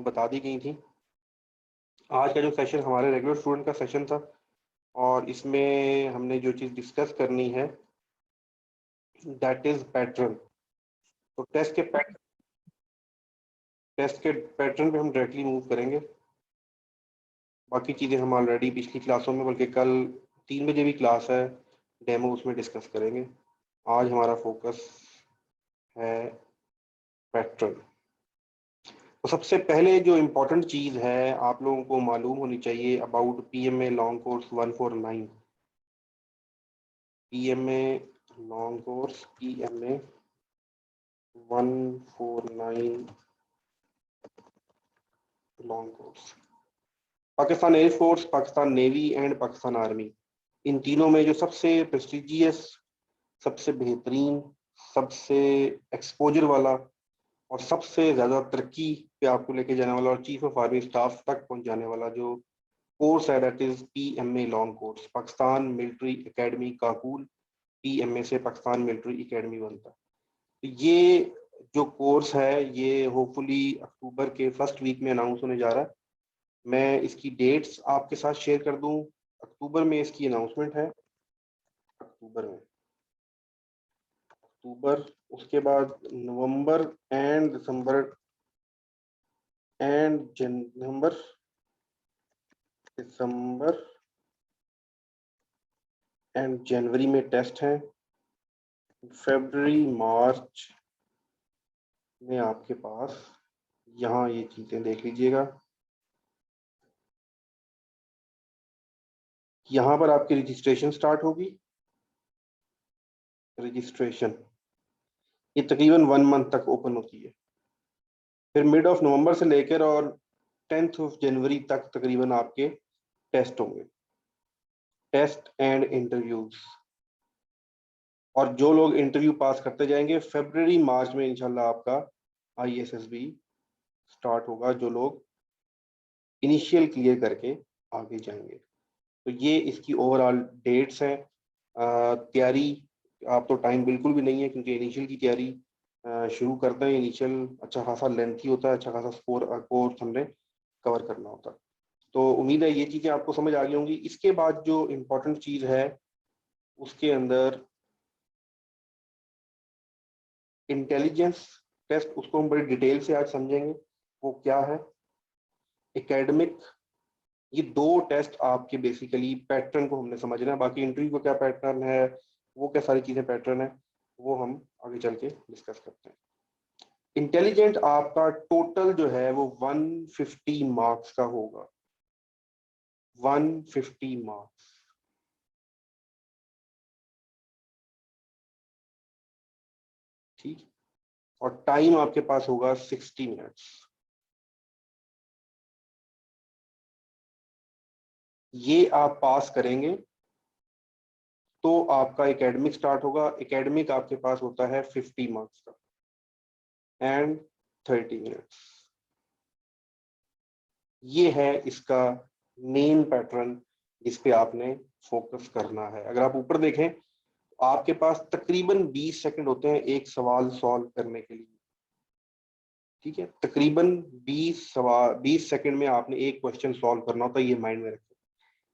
बता दी गई थी। आज का जो सेशन हमारे रेगुलर स्टूडेंट का सेशन था और इसमें हमने जो चीज़ डिस्कस करनी है दैट इज पैटर्न। तो टेस्ट के पैटर्न पे हम डायरेक्टली मूव करेंगे। बाकी चीज़ें हम ऑलरेडी पिछली क्लासों में, बल्कि कल 3 बजे भी क्लास है, डेमो उसमें डिस्कस करेंगे। आज हमारा फोकस है पैटर्न। तो सबसे पहले जो इम्पोर्टेंट चीज़ है आप लोगों को मालूम होनी चाहिए about PMA long course 149। PMA long course, PMA 149 long course. Pakistan air force, Pakistan navy and Pakistan army, इन तीनों में जो सबसे प्रेस्टिजियस, सबसे बेहतरीन, सबसे एक्सपोजर वाला और सबसे ज़्यादा तरक्की पे आपको लेके जाने वाला और चीफ ऑफ आर्मी स्टाफ तक पहुंचाने वाला जो कोर्स है that is PMA long course, Pakistan military academy Kakul. PMA से पाकिस्तान मिलिट्री एकेडमी बनता है। तो ये जो कोर्स है ये होपफुली अक्टूबर के फर्स्ट वीक में अनाउंस होने जा रहा है। मैं इसकी डेट्स आपके साथ शेयर कर दूं। अक्टूबर में इसकी अनाउंसमेंट है, अक्टूबर, उसके बाद नवंबर एंड दिसंबर एंड दिसंबर एंड जनवरी में टेस्ट हैं। फरवरी मार्च में आपके पास, यहाँ ये चीजें देख लीजिएगा, यहाँ पर आपकी रजिस्ट्रेशन स्टार्ट होगी। रजिस्ट्रेशन ये तकरीबन 1 मंथ तक ओपन होती है। फिर मिड ऑफ नवंबर से लेकर और 10th ऑफ जनवरी तक तकरीबन आपके टेस्ट होंगे, टेस्ट एंड इंटरव्यूज। और जो लोग इंटरव्यू पास करते जाएंगे फरवरी मार्च में इंशाल्लाह आपका ISSB स्टार्ट होगा, जो लोग इनिशियल क्लियर करके आगे जाएंगे। तो ये इसकी ओवरऑल डेट्स हैं। तैयारी आप तो टाइम बिल्कुल भी नहीं है क्योंकि इनिशियल की तैयारी शुरू करते हैं। इनिशियल अच्छा खासा लेंथी होता है, अच्छा खासा कोर्स हमने कवर करना होता है। तो उम्मीद है ये चीज़ें आपको समझ आ गई होंगी। इसके बाद जो इम्पोर्टेंट चीज़ है उसके अंदर इंटेलिजेंस टेस्ट, उसको हम बड़ी डिटेल से आज समझेंगे वो क्या है। एकेडमिक, ये 2 टेस्ट आपके बेसिकली पैटर्न को हमने समझना है। बाकी इंटरव्यू का क्या पैटर्न है, वो क्या सारी चीजें पैटर्न है, वो हम आगे चल के डिस्कस करते हैं। इंटेलिजेंट आपका टोटल जो है वो 150 मार्क्स का होगा, 150 मार्क्स। ठीक, और टाइम आपके पास होगा 60 मिनट्स। ये आप पास करेंगे तो आपका एकेडमिक स्टार्ट होगा। एकेडमिक आपके पास होता है 50 मार्क्स का एंड 30 मिनट्स। ये है इसका मेन पैटर्न जिस पे आपने फोकस करना है। अगर आप ऊपर देखें तो आपके पास तकरीबन 20 सेकंड होते हैं एक सवाल सॉल्व करने के लिए। ठीक है, तकरीबन 20 सेकंड में आपने एक क्वेश्चन सॉल्व करना होता है, ये माइंड में रखें।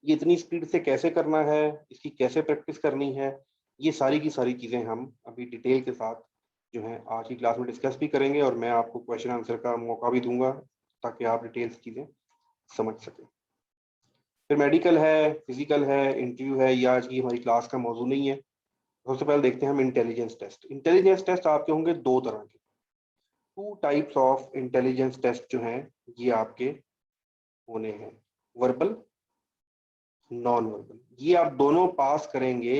ये इतनी स्पीड से कैसे करना है, इसकी कैसे प्रैक्टिस करनी है, ये सारी की सारी चीजें हम अभी डिटेल के साथ जो है आज की क्लास में डिस्कस भी करेंगे और मैं आपको क्वेश्चन आंसर का मौका भी दूंगा ताकि आप डिटेल्स चीजें समझ सकें। फिर मेडिकल है, फिजिकल है, इंटरव्यू है, ये आज की हमारी क्लास का मौजू नहीं है। सबसे पहले देखते हैं हम इंटेलिजेंस टेस्ट। इंटेलिजेंस टेस्ट आपके होंगे 2 तरह के, 2 टाइप्स ऑफ इंटेलिजेंस टेस्ट जो हैं ये आपके होने हैं, वर्बल, नॉन वर्बल। ये आप दोनों पास करेंगे।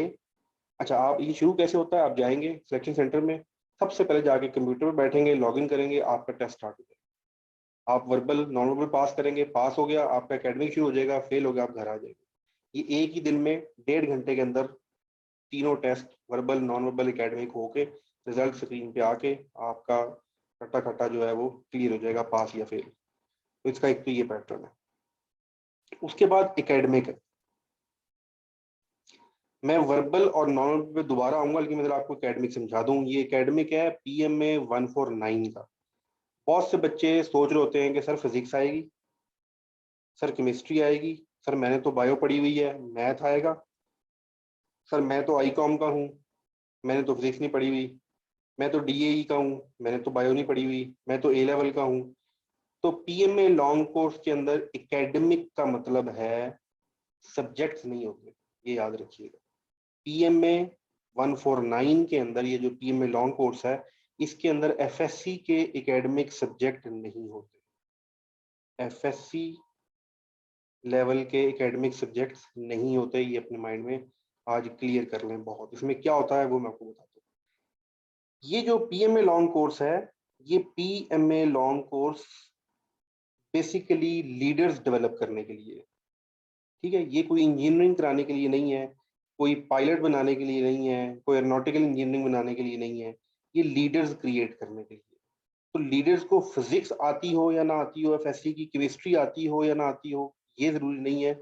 अच्छा, आप ये शुरू कैसे होता है, आप जाएंगे सिलेक्शन सेंटर में, सबसे पहले जाके कंप्यूटर पर बैठेंगे, लॉगिन करेंगे, आपका टेस्ट स्टार्ट हो जाएगा। आप वर्बल नॉन वर्बल पास करेंगे, पास हो गया आपका एकेडमिक शुरू हो जाएगा, फेल हो गया आप घर आ जाएंगे। ये एक ही दिन में 1.5 घंटे के अंदर तीनों test verbal non verbal academic होके रिजल्ट स्क्रीन पे आके आपका खट्टा खट्टा जो है वो क्लियर हो जाएगा, पास या फेल। तो इसका एक तो ये पैटर्न है। उसके बाद एकेडमिक है। मैं वर्बल और नॉन वर्बल पे दोबारा आऊंगा लेकिन मैं आपको एकेडमिक समझा दूं। ये एकेडमिक है पीएमए 149 का। बहुत से बच्चे सोच रहे होते हैं कि सर फिजिक्स आएगी, सर केमिस्ट्री आएगी, सर मैंने तो बायो पढ़ी हुई है, मैथ आएगा, सर मैं तो आईकॉम का हूँ, मैंने तो फिजिक्स नहीं पढ़ी हुई, मैं तो डीएई का हूँ, मैंने तो बायो नहीं पढ़ी हुई, मैं तो ए लेवल का हूँ। तो पीएमए लॉन्ग कोर्स के अंदर एकेडमिक का मतलब है सब्जेक्ट्स नहीं होते, ये याद रखिएगा। पीएमए 149 के अंदर ये जो पीएमए लॉन्ग कोर्स है, इसके अंदर एफएससी के एकेडमिक सब्जेक्ट नहीं होते। एफएससी लेवल के एकेडमिक सब्जेक्ट्स नहीं होते, ये अपने माइंड में आज क्लियर कर लें। बहुत इसमें क्या होता है वो मैं आपको बताता हूँ। ये जो पीएमए लॉन्ग कोर्स है, ये PMA long course basically leaders develop करने के लिए, ठीक है। ये कोई इंजीनियरिंग कराने के लिए नहीं है, कोई पायलट बनाने के लिए नहीं है, कोई एरोनॉटिकल इंजीनियरिंग बनाने के लिए नहीं है, ये लीडर्स क्रिएट करने के लिए। तो लीडर्स को फिजिक्स आती हो या ना आती हो, एफएससी की केमिस्ट्री आती हो या ना आती हो, ये जरूरी नहीं है,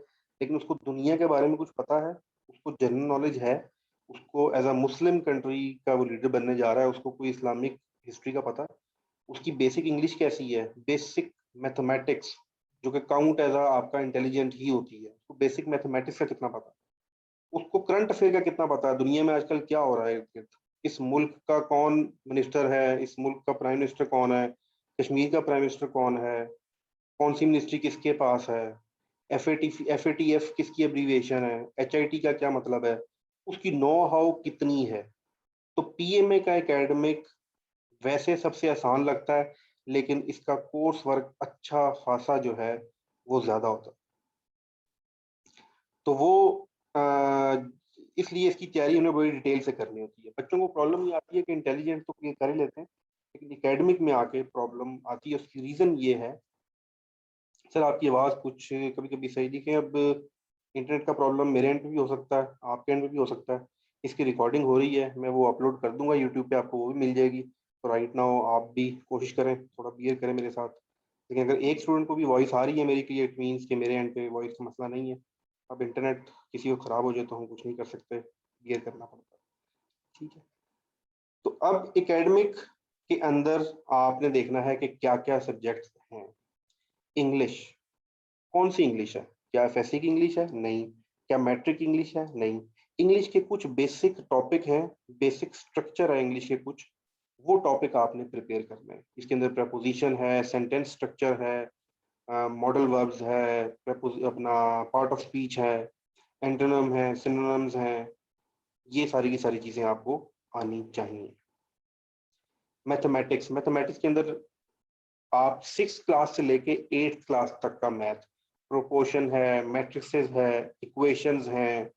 लेकिन उसको दुनिया के बारे में कुछ पता है, उसको जनरल नॉलेज है, उसको एज अ मुस्लिम कंट्री का वो लीडर बनने जा रहा है, उसको कोई इस्लामिक हिस्ट्री का पता है, उसकी बेसिक इंग्लिश कैसी है, बेसिक मैथमेटिक्स जो कि काउंट एज आपका इंटेलिजेंट ही होती है, उसको बेसिक मैथमेटिक्स का कितना पता है, उसको करंट अफेयर का कितना पता है, दुनिया में आजकल क्या हो रहा है इर्द गिर्द, इस मुल्क का कौन मिनिस्टर है, इस मुल्क का प्राइम मिनिस्टर कौन है, कश्मीर का प्राइम मिनिस्टर कौन है, कौन सी मिनिस्ट्री किसके पास है, एफ किसकी एब्रीविएशन है, HIT का क्या मतलब है, उसकी नो हाउ कितनी है। तो पीएमए का एकेडमिक वैसे सबसे आसान लगता है, लेकिन इसका कोर्स वर्क अच्छा खासा जो है वो ज्यादा होता है। तो वो इसलिए इसकी तैयारी उन्हें बड़ी डिटेल से करनी होती है। बच्चों को प्रॉब्लम ये आती है कि इंटेलिजेंट तो ये कर ही लेते हैं, लेकिन एकेडमिक में आके प्रॉब्लम आती है। उसकी रीजन ये है, सर आपकी आवाज़ कुछ कभी कभी सही दिखे, अब इंटरनेट का प्रॉब्लम मेरे एंड पे भी हो सकता है, आपके एंड पे भी हो सकता है। इसकी रिकॉर्डिंग हो रही है, मैं वो अपलोड कर दूंगा यूट्यूब पे, आपको वो भी मिल जाएगी। तो राइट नाउ आप भी कोशिश करें, थोड़ा बियर करें मेरे साथ। लेकिन अगर एक स्टूडेंट को भी वॉइस आ रही है मेरी क्लियर, इट मीन्स कि मेरे एंड पे वॉइस का मसला नहीं है। अब इंटरनेट किसी को ख़राब हो जाए तो हम कुछ नहीं कर सकते, बियर करना पड़ता है, ठीक है। तो अब एकेडमिक के अंदर आपने देखना है कि क्या क्या सब्जेक्ट्स हैं। इंग्लिश, कौन सी इंग्लिश है, क्या एफएससी की इंग्लिश है, नहीं। क्या मैट्रिक इंग्लिश है, नहीं। इंग्लिश के कुछ बेसिक टॉपिक हैं, बेसिक स्ट्रक्चर है इंग्लिश के कुछ, वो टॉपिक आपने प्रिपेयर करना है। इसके अंदर प्रपोजिशन है, सेंटेंस स्ट्रक्चर है, मॉडल वर्ब्स है, अपना पार्ट ऑफ स्पीच है, एंटोनिम है, सिनोनिम्स हैं, ये सारी की सारी चीजें आपको आनी चाहिए। मैथमेटिक्स, मैथमेटिक्स के अंदर आप 6 क्लास से लेके 8 क्लास तक का मैथ, प्रोपोर्शन है, मैट्रिसेस है, इक्वेशंस हैं,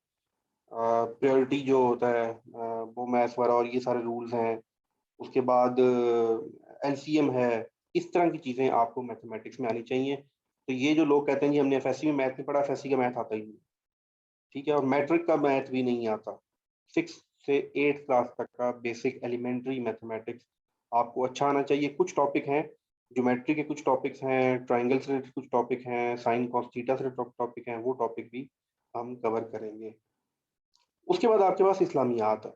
प्रायोरिटी जो होता है वो मैथ्स वाला, और ये सारे रूल्स हैं। उसके बाद एलसीएम है। इस तरह की चीज़ें आपको मैथमेटिक्स में आनी चाहिए। तो ये जो लोग कहते हैं जी हमने एफएससी में मैथ नहीं पढ़ा, एफएससी का मैथ आता ही नहीं, ठीक है, और मैट्रिक का मैथ भी नहीं आता। 6 से 8 क्लास तक का बेसिक एलिमेंट्री मैथमेटिक्स आपको अच्छा आना चाहिए। कुछ टॉपिक हैं, ज्योमेट्री के कुछ टॉपिक्स हैं, ट्राइंगल से रिलेटेड कुछ टॉपिक हैं, साइन कॉस थीटा से रिलेटेड टॉपिक हैं, वो टॉपिक भी हम कवर करेंगे। उसके बाद आपके पास इस्लामियात है।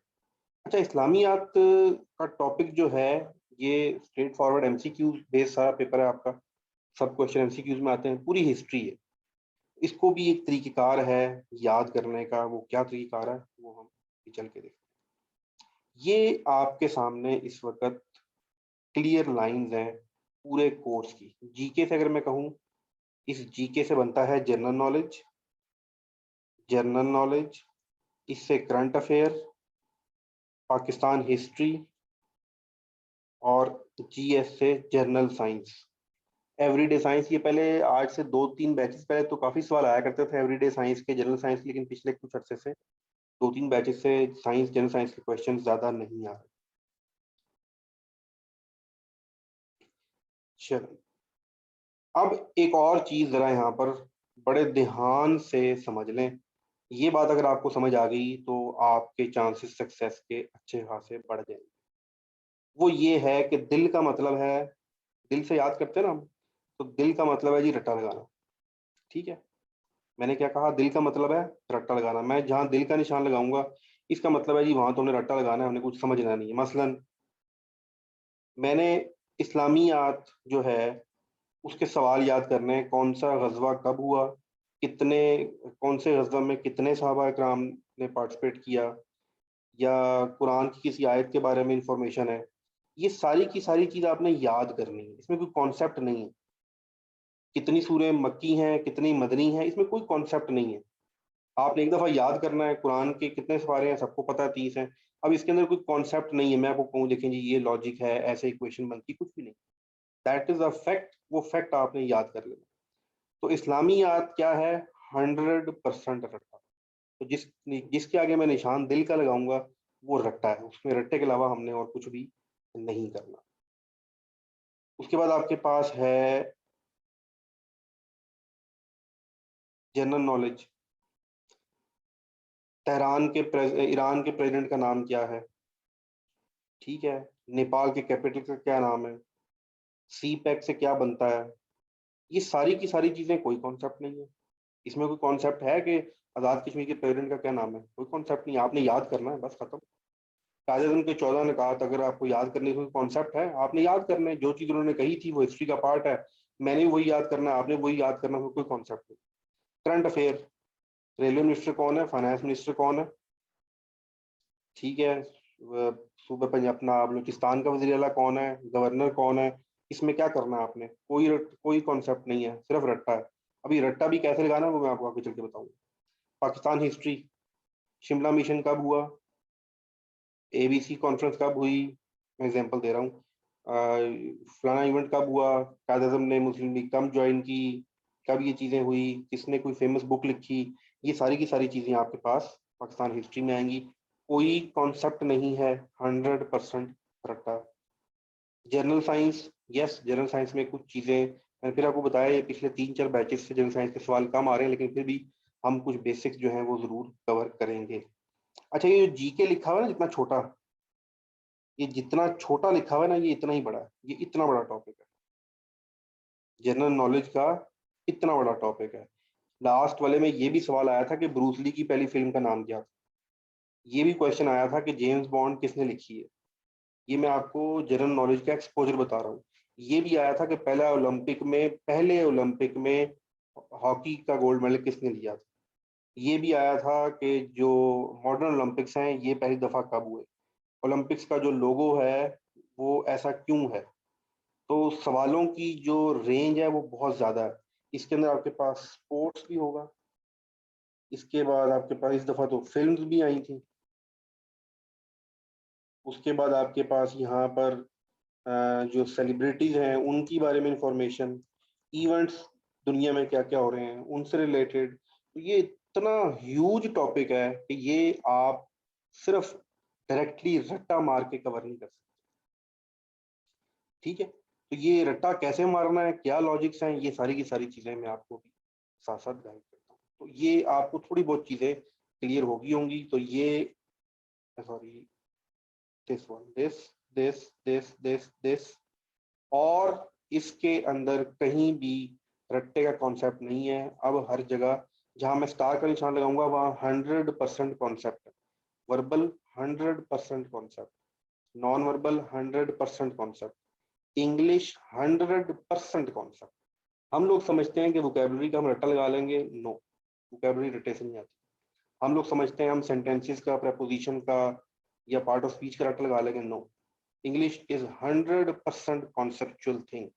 अच्छा, इस्लामियात का टॉपिक जो है, ये स्ट्रेट फॉरवर्ड एमसीक्यूज बेस्ड सारा पेपर है आपका, सब क्वेश्चन एमसीक्यूज में आते हैं, पूरी हिस्ट्री है। इसको भी एक तरीक़ेकार है याद करने का, वो क्या तरीक़ेकार है वो हम चल के देखते हैं। ये आपके सामने इस वक्त क्लियर लाइंस हैं पूरे कोर्स की। जीके से अगर मैं कहूँ, इस जीके से बनता है जनरल नॉलेज, जनरल नॉलेज, इससे करंट अफेयर, पाकिस्तान हिस्ट्री, और जीएस से जनरल साइंस, एवरीडे साइंस। ये पहले आज से 2-3 बैचेस पहले तो काफ़ी सवाल आया करते थे एवरीडे साइंस के, जनरल साइंस, लेकिन पिछले कुछ अर्से से 2-3 बैचेस से साइंस, जनरल साइंस के क्वेश्चन ज़्यादा नहीं आ रहे। चलो, अब एक और चीज़ ज़रा यहाँ पर बड़े ध्यान से समझ लें। ये बात अगर आपको समझ आ गई तो आपके चांसेस सक्सेस के अच्छे खासे बढ़ जाएंगे। वो ये है कि दिल का मतलब है, दिल से याद करते हैं ना हम, तो दिल का मतलब है जी रट्टा लगाना, ठीक है। मैंने क्या कहा, दिल का मतलब है रट्टा लगाना। मैं जहाँ दिल का निशान लगाऊंगा, इसका मतलब है जी वहां तो हमने रट्टा लगाना है, हमने कुछ समझना नहीं है। मसलन मैंने इस्लामियात जो है उसके सवाल याद करने हैं, कौन सा गजवा कब हुआ, कौन से गजवा में कितने सहाबा इकराम ने पार्टिसिपेट किया, या कुरान की किसी आयत के बारे में इंफॉर्मेशन है। ये सारी की सारी चीज आपने याद करनी है, इसमें कोई कॉन्सेप्ट नहीं है। कितनी सूरह मक्की हैं, कितनी मदनी हैं, इसमें कोई कॉन्सेप्ट नहीं है। आपने एक दफा याद करना है, कुरान के कितने सवारे हैं सबको पता है, 30 हैं। अब इसके अंदर कोई कॉन्सेप्ट नहीं है, मैं आपको कहूँ देखें जी ये लॉजिक है, ऐसे इक्वेशन बनती, कुछ भी नहीं। दैट इज अ फैक्ट, वो फैक्ट आपने याद कर लेना। तो इस्लामियात क्या है? 100% रट्टा। तो जिसके आगे मैं निशान दिल का लगाऊंगा वो रट्टा है, उसमें रट्टे के अलावा हमने और कुछ भी नहीं करना। उसके बाद आपके पास है जनरल नॉलेज। ईरान के प्रेसिडेंट का नाम क्या है? ठीक है। नेपाल के कैपिटल का क्या नाम है? सी पैक से क्या बनता है? ये सारी की सारी चीजें, कोई कॉन्सेप्ट नहीं है इसमें। कोई कॉन्सेप्ट है कि आजाद कश्मीर के प्रेसिडेंट का क्या नाम है? कोई कॉन्सेप्ट नहीं, आपने याद करना है, बस खत्म। कायदे के 14 ने कहा था, अगर आपको याद करने का कॉन्सेप्ट है आपने याद करना है, जो चीज उन्होंने कही थी वो हिस्ट्री का पार्ट है, मैंने भी वही याद करना है, आपने वही याद करना है, कोई कॉन्सेप्ट नहीं। करंट अफेयर, रेलवे मिनिस्टर कौन है, फाइनेंस मिनिस्टर कौन है, ठीक है, सूबे पंजाब अपना बलूचिस्तान का वजीर अला कौन है, गवर्नर कौन है, इसमें क्या करना है आपने? कोई कॉन्सेप्ट नहीं है, सिर्फ रट्टा है। अभी रट्टा भी कैसे लगाना है वो मैं आपको आगे चल के बताऊंगा। पाकिस्तान हिस्ट्री, शिमला मिशन कब हुआ, एबीसी कॉन्फ्रेंस कब हुई, मैं एग्जांपल दे रहा हूँ, फलाना इवेंट कब हुआ, कायद आज़म ने मुस्लिम लीग कब ज्वाइन की, कब ये चीज़ें हुई, किसने कोई फेमस बुक लिखी, ये सारी की सारी चीज़ें आपके पास पाकिस्तान हिस्ट्री में आएंगी। कोई कॉन्सेप्ट नहीं है, 100% रट्टा। General science, yes general science में कुछ चीज़ें मैंने फिर आपको बताया, ये पिछले 3-4 बैचेस से जनरल साइंस के सवाल कम आ रहे हैं, लेकिन फिर भी हम कुछ बेसिक्स जो हैं वो ज़रूर कवर करेंगे। अच्छा, ये जो जीके लिखा हुआ है ना, जितना छोटा, ये जितना छोटा लिखा हुआ है ना, ये इतना ही बड़ा है, ये इतना बड़ा टॉपिक है जनरल नॉलेज का, इतना बड़ा टॉपिक है। लास्ट वाले में ये भी सवाल आया था कि ब्रूस ली की पहली फिल्म का नाम क्या था। ये भी क्वेश्चन आया था कि जेम्स बॉन्ड किसने लिखी है। ये मैं आपको जनरल नॉलेज का एक्सपोजर बता रहा हूँ। ये भी आया था कि पहले ओलंपिक में हॉकी का गोल्ड मेडल किसने लिया था। ये भी आया था कि जो मॉडर्न ओलंपिक्स हैं ये पहली दफा कब हुए, ओलंपिक्स का जो लोगो है वो ऐसा क्यों है। तो सवालों की जो रेंज है वो बहुत ज्यादा है। इसके अंदर आपके पास स्पोर्ट्स भी होगा, इसके बाद आपके पास इस दफा तो फिल्म्स भी आई थी, उसके बाद आपके पास यहाँ पर जो सेलिब्रिटीज हैं उनकी बारे में इंफॉर्मेशन, इवेंट्स दुनिया में क्या क्या हो रहे हैं उनसे रिलेटेड। तो ये इतना ह्यूज टॉपिक है कि ये आप सिर्फ डायरेक्टली रट्टा मार के कवर नहीं कर सकते। ठीक है, तो ये रट्टा कैसे मारना है, क्या लॉजिक्स हैं, ये सारी की सारी चीजें मैं आपको भी साथ साथ गाइड करता हूँ। तो ये आपको थोड़ी बहुत चीजें क्लियर होंगी। तो ये सॉरी, दिस वन, दिस और इसके अंदर कहीं भी रट्टे का कॉन्सेप्ट नहीं है। अब हर जगह जहां मैं स्टार का निशान लगाऊंगा वहां 100% कॉन्सेप्ट है। Verbal 100% concept, non verbal 100% concept, English 100% concept. हम लोग समझते हैं कि वोकेबलरी का हम रट्टा लगा लेंगे, नो, वोकेबलरी रट्टे से नहीं आती। हम लोग समझते हैं हम सेंटेंसेस का, प्रपोजिशन का या पार्ट ऑफ स्पीच का रट्टा लगा लेंगे, no. English is 100% conceptual thing,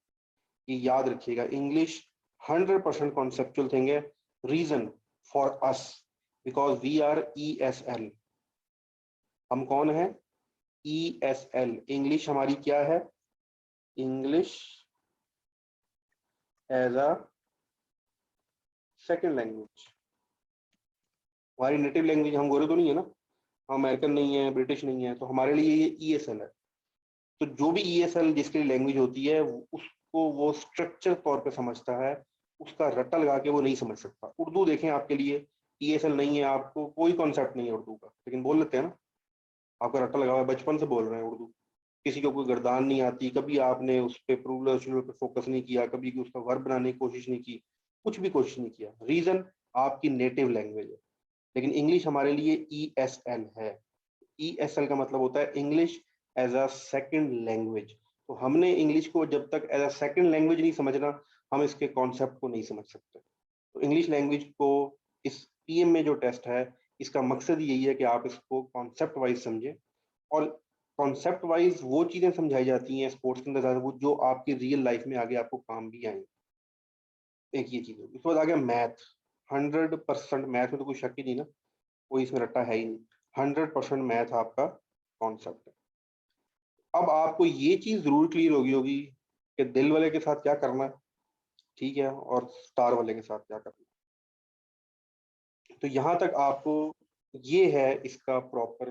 ये याद रखिएगा। इंग्लिश 100% कॉन्सेप्चुअल थिंग है। Reason for us, because we are ESL। हम कौन है? ESL। इंग्लिश हमारी क्या है? English as a second language. हमारी नेटिव लैंग्वेज, हम गोरे तो नहीं है ना, हम अमेरिकन नहीं है, ब्रिटिश नहीं है, तो हमारे लिए ये ESL है। तो जो भी ESL जिसके लिए लैंग्वेज होती है उसको वो स्ट्रक्चर तौर पे समझता है, उसका रट्टा लगा के वो नहीं समझ सकता। उर्दू देखें, आपके लिए ESL नहीं है, आपको कोई कॉन्सेप्ट नहीं है उर्दू का, लेकिन बोल लेते हैं ना, आपका रट्टा लगा हुआ है, बचपन से बोल रहे हैं उर्दू। किसी को कोई गर्दान नहीं आती, कभी आपने उस पर प्लूरल शुरू पे फोकस नहीं किया, कभी उसका वर्ब बनाने की कोशिश नहीं की, कुछ भी कोशिश नहीं किया। रीजन आपकी नेटिव लैंग्वेज है। लेकिन इंग्लिश हमारे लिए ESL है। ESL का मतलब होता है English as a second language. तो हमने इंग्लिश को जब तक एज अ सेकंड लैंग्वेज नहीं समझना, हम इसके कॉन्सेप्ट को नहीं समझ सकते। तो इंग्लिश लैंग्वेज को इस पीएम में जो टेस्ट है, इसका मकसद यही है कि आप इसको कॉन्सेप्ट वाइज समझें, और कॉन्सेप्ट वाइज वो चीज़ें समझाई जाती हैं स्पोर्ट्स के अंदर ज़्यादा, वो जो आपकी रियल लाइफ में आगे आपको काम भी आएंगी। एक ये चीज़ होगी। उसके बाद आ गया मैथ। 100% मैथ में तो कोई शक ही नहीं ना, कोई इसमें रट्टा है ही नहीं। 100% मैथ आपका कॉन्सेप्ट है। अब आपको ये चीज़ ज़रूर क्लियर होगी कि दिल वाले के साथ क्या करना है, ठीक है, और स्टार वाले के साथ क्या करना है। तो यहाँ तक आपको ये है इसका प्रॉपर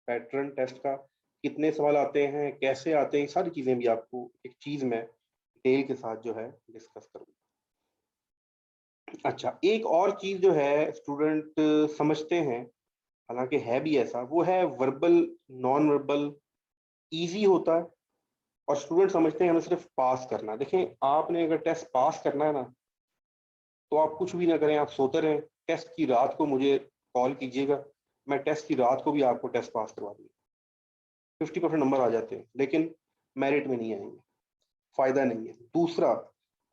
पैटर्न टेस्ट का, कितने सवाल आते हैं, कैसे आते हैं, सारी चीज़ें भी आपको एक चीज़ में डिटेल के साथ जो है डिस्कस करूँगा। अच्छा, एक और चीज़ जो है स्टूडेंट समझते हैं, हालांकि है भी ऐसा, वो है वर्बल नॉन वर्बल ईजी होता है, और स्टूडेंट समझते हैं हमें सिर्फ पास करना है। देखें, आपने अगर टेस्ट पास करना है ना, तो आप कुछ भी ना करें, आप सोते रहें, टेस्ट की रात को मुझे कॉल कीजिएगा, मैं टेस्ट की रात को भी आपको टेस्ट पास करवा दूंगा। 50% नंबर आ जाते हैं, लेकिन मेरिट में नहीं आएंगे, फायदा नहीं है। दूसरा,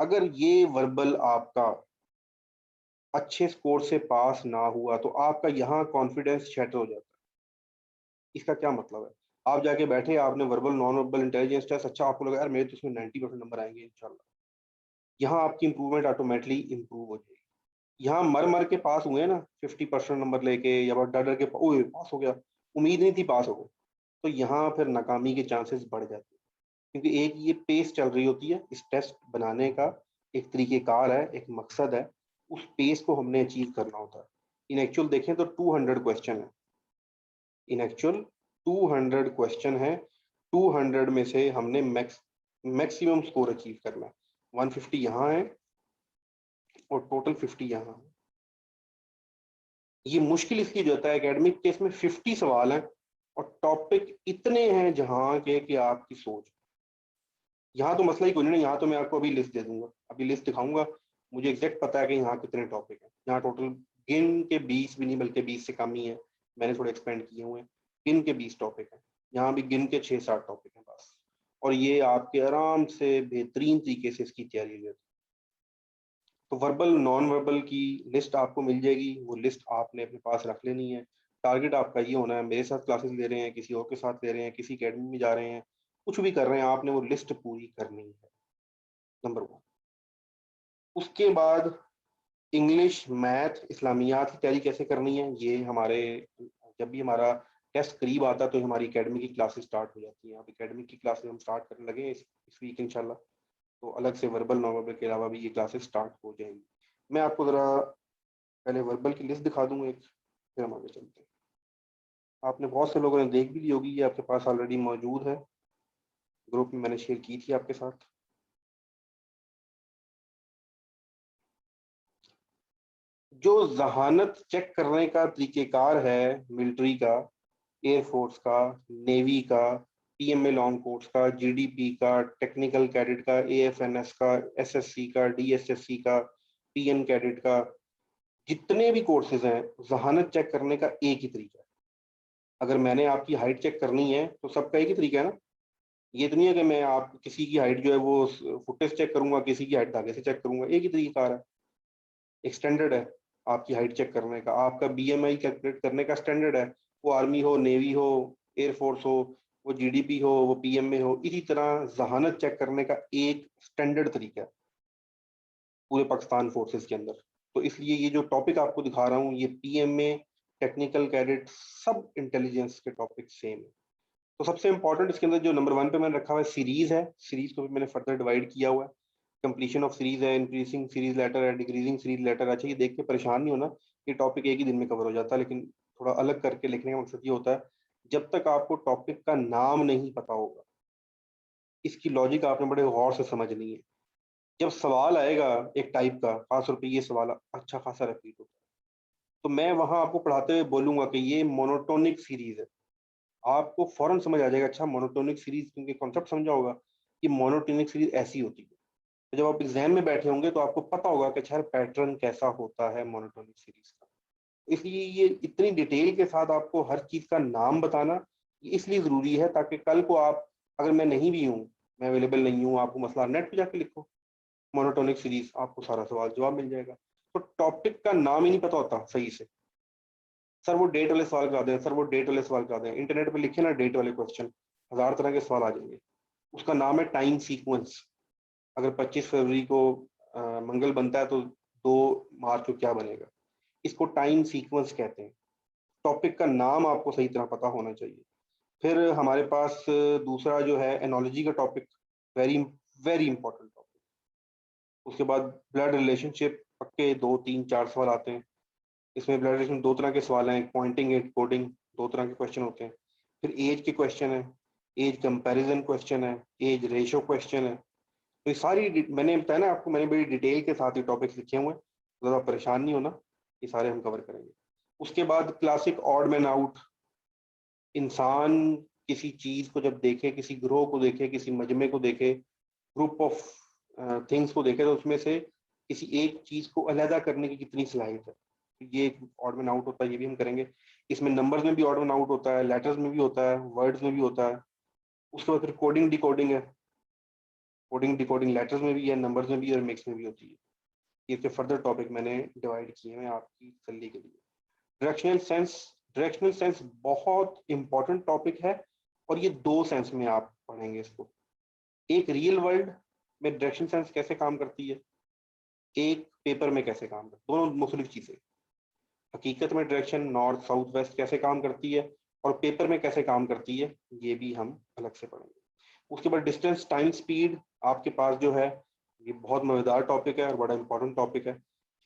अगर ये वर्बल आपका अच्छे स्कोर से पास ना हुआ, तो आपका यहाँ कॉन्फिडेंस शैटर हो जाता है। इसका क्या मतलब है, आप जाके बैठे, आपने verbal non verbal intelligence test, अच्छा आपको लगा यार मेरे तो इसमें 90% नंबर आएंगे इंशाल्लाह, यहाँ आपकी इंप्रूवमेंट ऑटोमेटिकली इंप्रूव हो जाएगी। यहाँ मर मर के पास हुए ना 50% नंबर लेके, या डर डर के ओए पास हो गया, उम्मीद नहीं थी पास हो गए, तो यहाँ फिर नाकामी के चांसेस बढ़ जाते हैं। क्योंकि एक ये पेस चल रही होती है, इस टेस्ट बनाने का एक तरीकेकार है, एक मकसद है, उस पेस को हमने अचीव करना होता है। इन एक्चुअल देखें तो 200 क्वेश्चन है, इन एक्चुअल 200 क्वेश्चन है, 200 में से हमने मैक्सिमम स्कोर अचीव करना है। 150 यहाँ है और टोटल 50 यहाँ है। ये मुश्किल इसलिए जो होता है एकेडमिक टेस्ट में 50 सवाल हैं और टॉपिक इतने हैं जहाँ के कि आपकी सोच। यहाँ तो मसला ही कोई नहीं, यहाँ तो मैं आपको अभी लिस्ट दे दूंगा, अभी लिस्ट दिखाऊंगा, मुझे एग्जैक्ट पता है कि यहाँ कितने टॉपिक हैं। यहाँ टोटल गिन के 20 भी नहीं, बल्कि 20 से कम ही है, मैंने थोड़े एक्सपेंड किए हुए हैं। गिन के 20 टॉपिक हैं, यहाँ भी गिन के 6-7 टॉपिक हैं बस, और ये आपके आराम से बेहतरीन तरीके से इसकी तैयारी हो जाती है। तो वर्बल नॉन वर्बल की लिस्ट आपको मिल जाएगी, वो लिस्ट आपने अपने पास रख लेनी है। टारगेट आपका ये होना है, मेरे साथ क्लासेस ले रहे हैं, किसी और के साथ ले रहे हैं, किसी अकेडमी में जा रहे हैं, कुछ भी कर रहे हैं, आपने वो लिस्ट पूरी करनी है, नंबर 1। उसके बाद इंग्लिश, मैथ, इस्लामियात की तैयारी कैसे करनी है, ये हमारे जब भी हमारा टेस्ट करीब आता है तो हमारी एकेडमी की क्लासेस स्टार्ट हो जाती हैं। अब एकेडमी की क्लासेस हम स्टार्ट करने लगे इस वीक इंशाल्लाह, तो अलग से वर्बल नॉन वर्बल के अलावा भी ये क्लासेस स्टार्ट हो जाएंगी। मैं आपको ज़रा पहले वर्बल की लिस्ट दिखा दूंगा एक, फिर हम आगे चलते हैं। आपने बहुत से लोगों ने देख भी ली होगी, ये आपके पास ऑलरेडी मौजूद है, ग्रुप में मैंने शेयर की थी आपके साथ। जो जहानत चेक करने का तरीकेकार है मिलिट्री का, एयरफोर्स का, नेवी का, पीएमए लॉन्ग कोर्स का, जीडीपी का, टेक्निकल कैडेट का, एएफएनएस का, एसएससी का, डीएसएससी का, पीएन कैडेट का, जितने भी कोर्सेज हैं, जहानत चेक करने का एक ही तरीका है। अगर मैंने आपकी हाइट चेक करनी है तो सबका एक ही तरीका है ना, ये तो नहीं है कि मैं आप किसी की हाइट जो है वो फुटेज चेक करूंगा, किसी की हाइट धागे से चेक करूंगा, एक ही तरीका है, एक स्टैंडर्ड है आपकी हाइट चेक करने का, आपका बीएमआई कैलकुलेट करने का स्टैंडर्ड है, वो आर्मी हो, नेवी हो, एयरफोर्स हो, वो जीडीपी हो, वो पीएमए हो, इसी तरह जहानत चेक करने का एक स्टैंडर्ड तरीका है पूरे पाकिस्तान फोर्सेस के अंदर। तो इसलिए ये जो टॉपिक आपको दिखा रहा हूँ, ये पीएमए, टेक्निकल कैडेट, सब इंटेलिजेंस के टॉपिक सेम है। तो सबसे इंपॉर्टेंट इसके अंदर जो नंबर 1 पे मैंने रखा हुआ है, सीरीज है, सीरीज को भी मैंने फर्दर डिवाइड किया हुआ है। कंप्लीशन ऑफ सीरीज है, इंक्रीजिंग सीरीज लेटर है, डिक्रीजिंग सीरीज लेटर। अच्छा, ये देख के परेशान नहीं होना, ये टॉपिक एक ही दिन में कवर हो जाता है, लेकिन थोड़ा अलग करके लिखने का मकसद ये होता है, जब तक आपको टॉपिक का नाम नहीं पता होगा, इसकी लॉजिक आपने बड़े गौर से समझनी है। जब सवाल आएगा एक टाइप का, खास तौर पे ये सवाल अच्छा खासा रिपीट होता है, तो मैं वहां आपको पढ़ाते हुए बोलूंगा कि ये मोनोटोनिक सीरीज है, आपको फौरन समझ आ जाएगा, अच्छा मोनोटोनिक सीरीज, क्योंकि कॉन्सेप्ट समझा होगा कि मोनोटोनिक सीरीज ऐसी होती है। तो जब आप एग्जाम में बैठे होंगे तो आपको पता होगा कि अच्छा पैटर्न कैसा होता है मोनोटोनिक सीरीज का। इसलिए ये इतनी डिटेल के साथ आपको हर चीज का नाम बताना ये इसलिए जरूरी है, ताकि कल को आप, अगर मैं नहीं भी हूँ मैं अवेलेबल नहीं हूँ, आपको मसला, नेट पे जाके लिखो मोनोटोनिक सीरीज, आपको सारा सवाल जवाब मिल जाएगा। तो टॉपिक का नाम ही नहीं पता होता सही से, सर वो डेट वाले सवाल करा दें, सर वो डेट वाले सवाल करा दें, इंटरनेट पे लिखे ना डेट वाले क्वेश्चन, 1000 तरह के सवाल आ जाएंगे। उसका नाम है टाइम सीक्वेंस। अगर 25 फरवरी को मंगल बनता है तो 2 मार्च को क्या बनेगा, इसको टाइम सीक्वेंस कहते हैं। टॉपिक का नाम आपको सही तरह पता होना चाहिए। फिर हमारे पास दूसरा जो है एनोलॉजी का topic, very very important topic. उसके बाद ब्लड रिलेशनशिप, पक्के 2 3 4 सवाल आते हैं इसमें। ब्लड रिलेशन 2 तरह के सवाल हैं, पॉइंटिंग एट कोडिंग, 2 तरह के क्वेश्चन होते हैं। फिर एज के क्वेश्चन है, एज कंपैरिजन क्वेश्चन है, एज रेशो क्वेश्चन है। तो ये सारी मैंने बताया ना आपको, मैंने बड़ी डिटेल के साथ ये टॉपिक्स लिखे हुए हैं, ज़्यादा परेशान नहीं होना, ये सारे हम कवर करेंगे। उसके बाद क्लासिक ऑड मैन आउट। इंसान किसी चीज को जब देखे, किसी ग्रोह को देखे, किसी मजमे को देखे, ग्रुप ऑफ थिंग्स को देखे, तो उसमें से किसी एक चीज को अलहदा करने की कितनी सलाहियत है, ये ऑड मैन आउट होता है, ये भी हम करेंगे। इसमें नंबर्स में भी ऑड मैन आउट होता है, लेटर्स में भी होता है, वर्ड्स में भी होता है। उसके बाद फिर कोडिंग डिकोडिंग है, कोडिंग डिकोडिंग लेटर्स में भी है, नंबर्स में भी और मिक्स में भी होती है। ये इसके फर्दर टॉपिक मैंने डिवाइड किए हैं आपकी तसल्ली के लिए। डायरेक्शनल सेंस, डायरेक्शनल सेंस बहुत इंपॉर्टेंट टॉपिक है, और ये 2 सेंस में आप पढ़ेंगे इसको। एक रियल वर्ल्ड में डायरेक्शन सेंस कैसे काम करती है, एक पेपर में कैसे काम करती है, दोनों मुख्तलिफ चीजें। हकीकत में डायरेक्शन नॉर्थ साउथ वेस्ट कैसे काम करती है और पेपर में कैसे काम करती है, ये भी हम अलग से पढ़ेंगे। उसके बाद डिस्टेंस टाइम स्पीड आपके पास जो है, ये बहुत मजेदार टॉपिक है और बड़ा इंपॉर्टेंट टॉपिक है।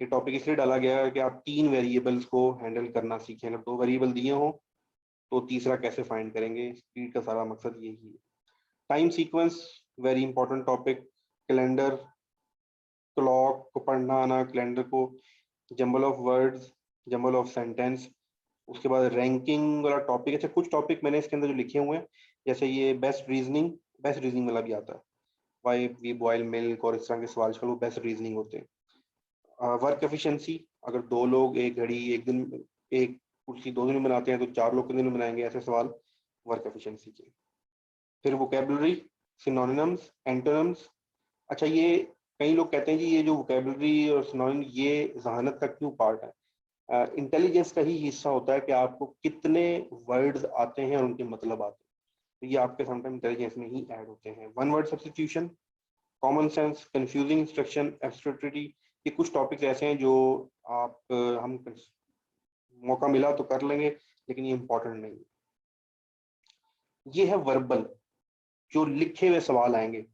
ये टॉपिक इसलिए डाला गया है कि आप 3 वेरिएबल्स को हैंडल करना सीखें। अगर 2 वेरिएबल दिए हों तो तीसरा कैसे फाइंड करेंगे, स्पीड का सारा मकसद यही है। Time sequence very important topic. Calendar, clock को पढ़ना आना, कैलेंडर को, jumble of words, jumble of sentence. उसके बाद रैंकिंग वाला टॉपिक। अच्छा, कुछ टॉपिक मैंने इसके अंदर जो लिखे हुए हैं, जैसे ये बेस्ट रीजनिंग, बेस्ट रीजनिंग वाला भी आता है, वाई वी बॉयल मिल्क और इस तरह के सवाल वो बेस्ट रीजनिंग होते हैं। वर्क एफिशिएंसी, अगर 2 लोग एक घड़ी एक दिन, एक कुर्सी 2 दिन में बनाते हैं तो 4 लोग कितने दिन में बनाएंगे, ऐसे सवाल वर्क एफिशिएंसी के। फिर वोकेबलरी, सिनोनिम्स, एंटोनिम्स। अच्छा, ये कई लोग कहते हैं जी ये जो वोकेबलरी और सिनोनिम ये जहानत का क्यों पार्ट है? इंटेलिजेंस का ही हिस्सा होता है कि आपको कितने वर्ड्स आते हैं और उनके मतलब आते हैं, तो ये आपके समटाइम इंटेलिजेंस में ही ऐड होते हैं। One word substitution, common sense, confusing instruction, abstract activity, ये कुछ टॉपिक्स ऐसे हैं जो आप हम मौका मिला तो कर लेंगे, लेकिन ये इंपॉर्टेंट नहीं है। ये है वर्बल, जो लिखे हुए सवाल आएंगे,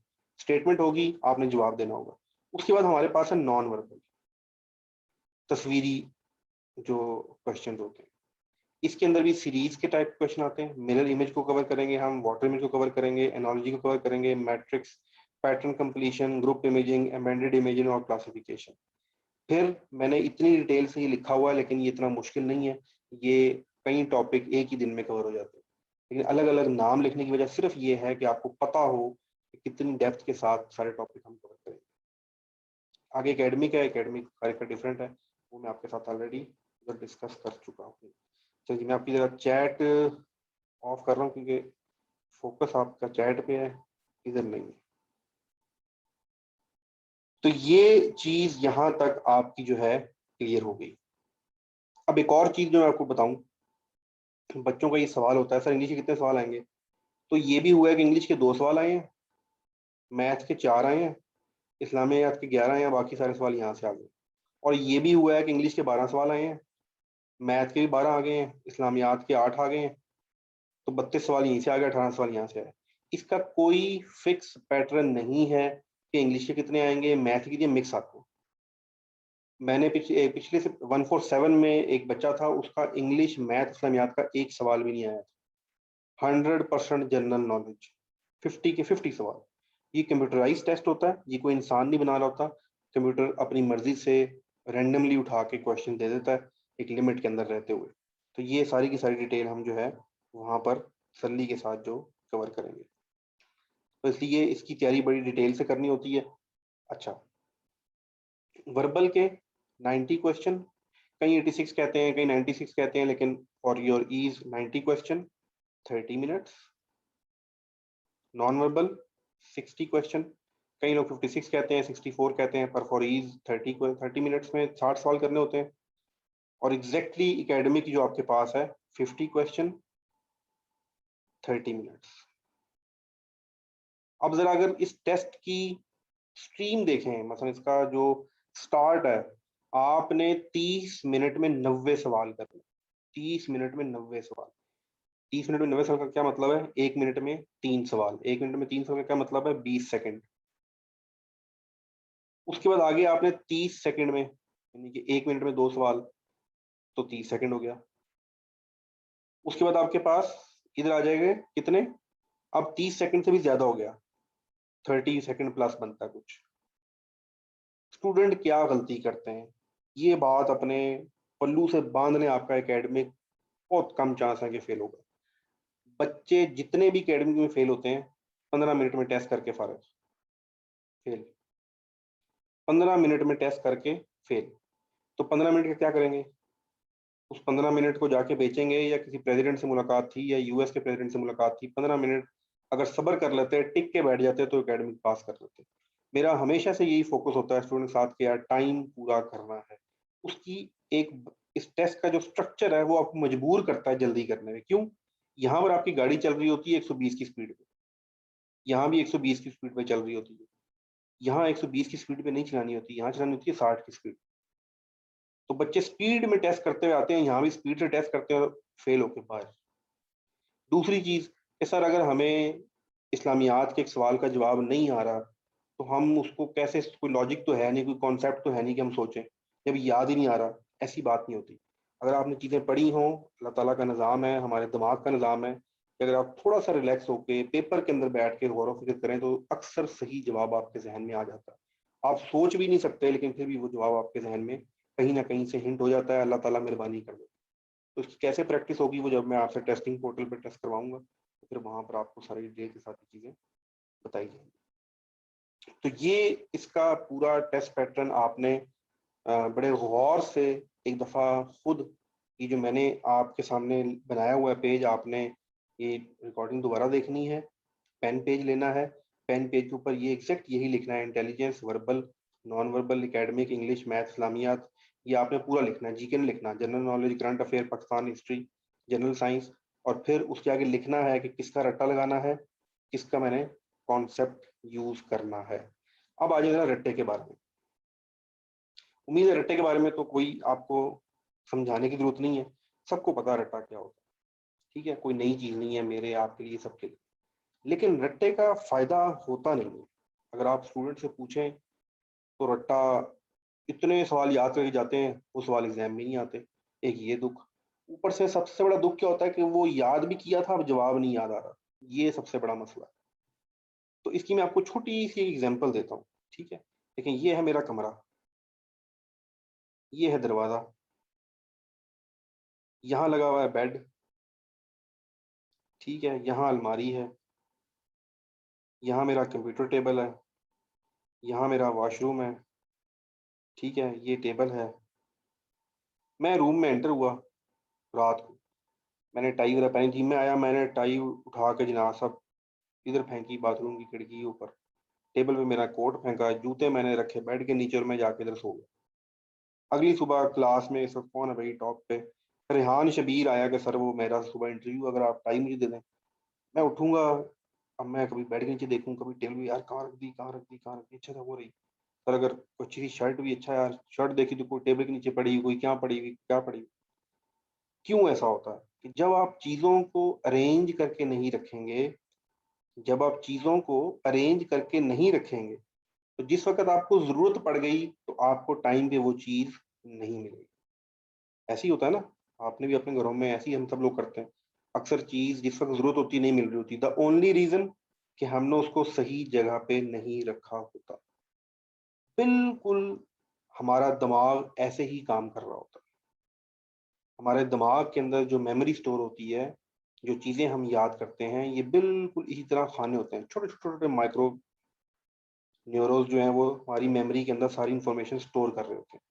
स्टेटमेंट होगी, आपने जवाब देना होगा। उसके बाद हमारे पास है नॉन वर्बल, तस्वीरी जो क्वेश्चन होते हैं। इसके अंदर भी सीरीज के टाइप क्वेश्चन आते हैं। मिरर इमेज को कवर करेंगे हम, वाटर इमेज को कवर करेंगे, एनालॉजी को कवर करेंगे, matrix, pattern completion, group imaging, embedded imaging और क्लासिफिकेशन। फिर मैंने इतनी डिटेल से ये लिखा हुआ है, लेकिन ये इतना मुश्किल नहीं है, ये कई टॉपिक एक ही दिन में कवर हो जाते हैं, लेकिन अलग अलग नाम लिखने की वजह सिर्फ ये है कि आपको पता हो कि कितनी डेप्थ के साथ सारे टॉपिक हम कवर करेंगे। आगे एकेडमिक है, एकेडमिक का डिफरेंट है, वो मैं आपके साथ ऑलरेडी उधर डिस्कस कर चुका हूँ। चलिए मैं आपकी जरा चैट ऑफ कर रहा हूँ, क्योंकि फोकस आपका चैट पे है, इधर नहीं है। तो ये चीज यहाँ तक आपकी जो है क्लियर हो गई। अब एक और चीज जो मैं आपको बताऊं, बच्चों का ये सवाल होता है सर इंग्लिश के कितने सवाल आएंगे, तो ये भी हुआ है कि इंग्लिश के 2 सवाल आए हैं, मैथ के 4 आए हैं, इस्लामियात के 11 आए हैं, बाकी सारे सवाल यहाँ से आ गए। और ये भी हुआ है कि इंग्लिश के 12 सवाल आए हैं, मैथ के भी 12 आ गए हैं, इस्लामियात के 8 आ गए हैं, तो 32 सवाल यहीं से आ गए, 18 सवाल यहाँ से आए। इसका कोई फिक्स पैटर्न नहीं है कि इंग्लिश के कितने आएंगे, मैथ के कितने, मिक्स आते हैं। मैंने पिछले से 147 में एक बच्चा था, उसका इंग्लिश मैथ इस्लामियात का एक सवाल भी नहीं आया था। 100% जनरल नॉलेज, 50 के 50 सवाल। ये कंप्यूटराइज टेस्ट होता है, ये कोई इंसान नहीं बना रहा होता, कंप्यूटर अपनी मर्जी से रैंडमली उठा के क्वेश्चन दे देता है एक लिमिट के अंदर रहते हुए। तो ये सारी की सारी डिटेल हम जो है वहाँ पर तसल्ली के साथ जो कवर करेंगे, तो इसलिए इसकी तैयारी बड़ी डिटेल से करनी होती है। अच्छा, वर्बल के 90 क्वेश्चन, कहीं 86 कहते हैं, कहीं 96 कहते हैं, लेकिन for your ease 90 question, 30 minutes. Non verbal 60 question, कई लोग 56 कहते हैं, 64 कहते हैं, पर फॉर ईज 30 मिनट्स में 60 सवाल करने होते हैं। और एग्जैक्टली एकेडमिक जो आपके पास है 50 क्वेश्चन 30 मिनट्स। अब जरा अगर इस टेस्ट की स्ट्रीम देखें, मतलब इसका जो स्टार्ट है, आपने 30 मिनट में 90 सवाल करने। 30 मिनट में 90 सवाल। 30 मिनट में 90 सवाल का क्या मतलब है? 1 मिनट में 3 सवाल। 1 मिनट में 3 सवाल का क्या मतलब है? 20 सेकंड। उसके बाद आगे आपने 30 सेकंड में, यानी कि 1 मिनट में 2 सवाल, तो 30 सेकंड हो गया। उसके बाद आपके पास इधर आ जाएंगे कितने? अब 30 सेकंड से भी ज्यादा हो गया, 30 सेकंड प्लस बनता है कुछ। स्टूडेंट क्या गलती करते हैं, ये बात अपने पल्लू से बांधने आपका एकेडमिक बहुत कम चांस है कि फेल होगा। बच्चे जितने भी एकेडमिक में फेल होते हैं 15 मिनट में टेस्ट करके फारग फेल। 15 मिनट में टेस्ट करके फेल। तो 15 मिनट का क्या करेंगे? उस 15 मिनट को जाके बेचेंगे, या किसी प्रेसिडेंट से मुलाकात थी या यूएस के प्रेसिडेंट से मुलाकात थी, 15 मिनट अगर सब्र कर लेते हैं, टिक के बैठ जाते हैं, तो एकेडमिक पास कर लेते हैं। मेरा हमेशा से यही फोकस होता है स्टूडेंट के साथ कि यार टाइम पूरा करना है। उसकी एक इस टेस्ट का जो स्ट्रक्चर है वो आपको मजबूर करता है जल्दी करने में। क्यों? यहाँ पर आपकी गाड़ी चल रही होती है 120 की स्पीड पे, यहाँ भी 120 की स्पीड पे चल रही होती है। यहाँ 120 की स्पीड पे नहीं चलानी होती, यहाँ चलानी होती है 60 की स्पीड। तो बच्चे स्पीड में टेस्ट करते हुए आते हैं, यहाँ भी स्पीड से टेस्ट करते हैं, फेल होके बाहर। दूसरी चीज कि सर अगर हमें इस्लामियात के एक सवाल का जवाब नहीं आ रहा, तो हम उसको कैसे, कोई लॉजिक तो है नहीं, कोई कॉन्सेप्ट तो है नहीं कि हम सोचें, जब याद ही नहीं आ रहा। ऐसी बात नहीं होती। अगर आपने चीज़ें पढ़ी हों, अल्लाह ताला का निज़ाम है, हमारे दिमाग का निज़ाम है कि अगर आप थोड़ा सा रिलैक्स होके पेपर के अंदर बैठ के गौर व फिक्र करें, तो अक्सर सही जवाब आपके जहन में आ जाता है। आप सोच भी नहीं सकते, लेकिन फिर भी वो जवाब आपके जहन में कहीं ना कहीं से हिंट हो जाता है। अल्लाह ताला मेहरबानी कर दे। तो इसकी कैसे प्रैक्टिस होगी, वो जब मैं आपसे टेस्टिंग पोर्टल पे टेस्ट करवाऊंगा, तो फिर वहां पर आपको सारी डिटेल के साथ चीजें बताई जाएंगी। तो ये इसका पूरा टेस्ट पैटर्न आपने बड़े गौर से एक दफा खुद, ये जो मैंने आपके सामने बनाया हुआ है पेज, आपने ये रिकॉर्डिंग दोबारा देखनी है। पेन पेज लेना है, पेन पेज के ऊपर ये एग्जैक्ट यही लिखना है, intelligence, verbal, non verbal, academic, English, math, इस्लामियात, ये आपने पूरा लिखना है। जीके नहीं लिखना, general knowledge, current affair, Pakistan history, general science. और फिर उसके आगे लिखना है कि किसका रट्टा लगाना है, किसका मैंने कॉन्सेप्ट यूज करना है। अब आ जाएगा रट्टे के बारे में। उम्मीद है रट्टे के बारे में तो कोई आपको समझाने की जरूरत नहीं है, सबको पता है रट्टा क्या होता है। ठीक है, कोई नई चीज नहीं है मेरे आपके लिए, सबके लिए। लेकिन रट्टे का फायदा होता नहीं है। अगर आप स्टूडेंट से पूछें तो रट्टा, इतने सवाल याद करके जाते हैं, वो सवाल एग्जाम में नहीं आते। एक ये दुख। ऊपर से सबसे बड़ा दुख क्या होता है कि वो याद भी किया था, अब जवाब नहीं याद आ रहा। ये सबसे बड़ा मसला है। तो इसकी मैं आपको छोटी सी एग्जांपल देता हूँ। ठीक है, लेकिन ये है मेरा कमरा, ये है दरवाजा, यहाँ लगा हुआ है बेड, ठीक है, यहाँ अलमारी है, यहाँ मेरा कंप्यूटर टेबल है, यहाँ मेरा वॉशरूम है, ठीक है, ये टेबल है। मैं रूम में एंटर हुआ रात को, मैंने टाई वगैरह पहनी थी, मैं आया, मैंने टाई उठा के जनाब सब इधर फेंकी, बाथरूम की खिड़की के ऊपर। टेबल पे मेरा कोट फेंका, जूते मैंने रखे बेड के नीचे, और मैं जाके इधर सो गया। अगली सुबह क्लास में इस वक्त कौन है भाई टॉप पे? रेहान शबीर आया कि सर वो मेरा सुबह इंटरव्यू, अगर आप टाइम मुझे दे दें। मैं उठूंगा, अब मैं कभी बेड के नीचे देखूँ, कभी टेबल भी, यार कहाँ रख दी, कहाँ रख दी, कहाँ रख दी, अच्छा था वो रही। सर अगर कोई अच्छी सी शर्ट भी, अच्छा यार शर्ट देखी तो कोई टेबल के नीचे पड़ी हुई, कोई क्या पड़ी हुई, क्या पड़ी हुई। क्यों ऐसा होता है? कि जब आप चीजों को अरेंज करके नहीं रखेंगे, जब आप चीजों को अरेंज करके नहीं रखेंगे, तो जिस वक्त आपको जरूरत पड़ गई, तो आपको टाइम पे वो चीज नहीं मिलेगी। ऐसे ही होता है ना, आपने भी अपने घरों में ऐसे ही, हम सब लोग करते हैं। अक्सर चीज जिस वक्त जरूरत होती नहीं मिल रही होती, द ओनली रीजन कि हमने उसको सही जगह पे नहीं रखा होता। बिल्कुल हमारा दिमाग ऐसे ही काम कर रहा होता है। हमारे दिमाग के अंदर जो मेमोरी स्टोर होती है, जो चीजें हम याद करते हैं, ये बिल्कुल इसी तरह खाने होते हैं, छोटे छोटे छोटे माइक्रो न्यूरोन्स जो हैं, वो हमारी मेमोरी के अंदर सारी इंफॉर्मेशन स्टोर कर रहे होते हैं।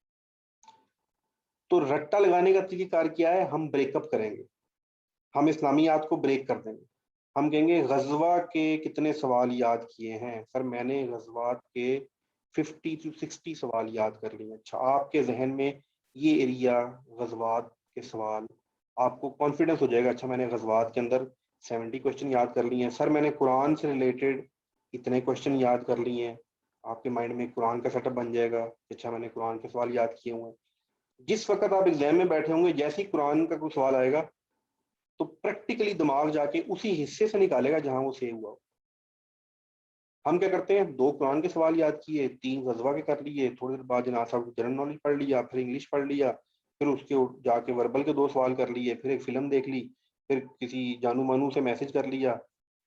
तो रट्टा लगाने का तरीकेकार क्या है? हम ब्रेकअप करेंगे, हम इस्लामियात को ब्रेक कर देंगे। हम कहेंगे गजवा के कितने सवाल याद किए हैं? सर मैंने गजवात के 50 to 60 सवाल याद कर लिए। अच्छा, आपके जहन में ये एरिया गजवात के सवाल, आपको कॉन्फिडेंस हो जाएगा, अच्छा मैंने गजवात के अंदर 70 क्वेश्चन याद कर लिए हैं। सर मैंने कुरान से रिलेटेड इतने क्वेश्चन याद कर लिए हैं। आपके माइंड में कुरान का सेटअप बन जाएगा, अच्छा मैंने कुरान के सवाल याद किए हुए हैं। जिस वक्त आप एग्जाम में बैठे होंगे, जैसे ही कुरान का कोई सवाल आएगा तो प्रैक्टिकली दिमाग जाके उसी हिस्से से निकालेगा जहां वो सेव हुआ हो। हम क्या करते हैं, 2 कुरान के सवाल याद किए, 3 गजवा के कर लिए, थोड़ी देर बाद जनाब साहब जनरल नॉलेज पढ़ लिया, फिर इंग्लिश पढ़ लिया, फिर उसके जाके वर्बल के 2 सवाल कर लिए, फिर एक फिल्म देख ली, फिर किसी जानू मानू से मैसेज कर लिया,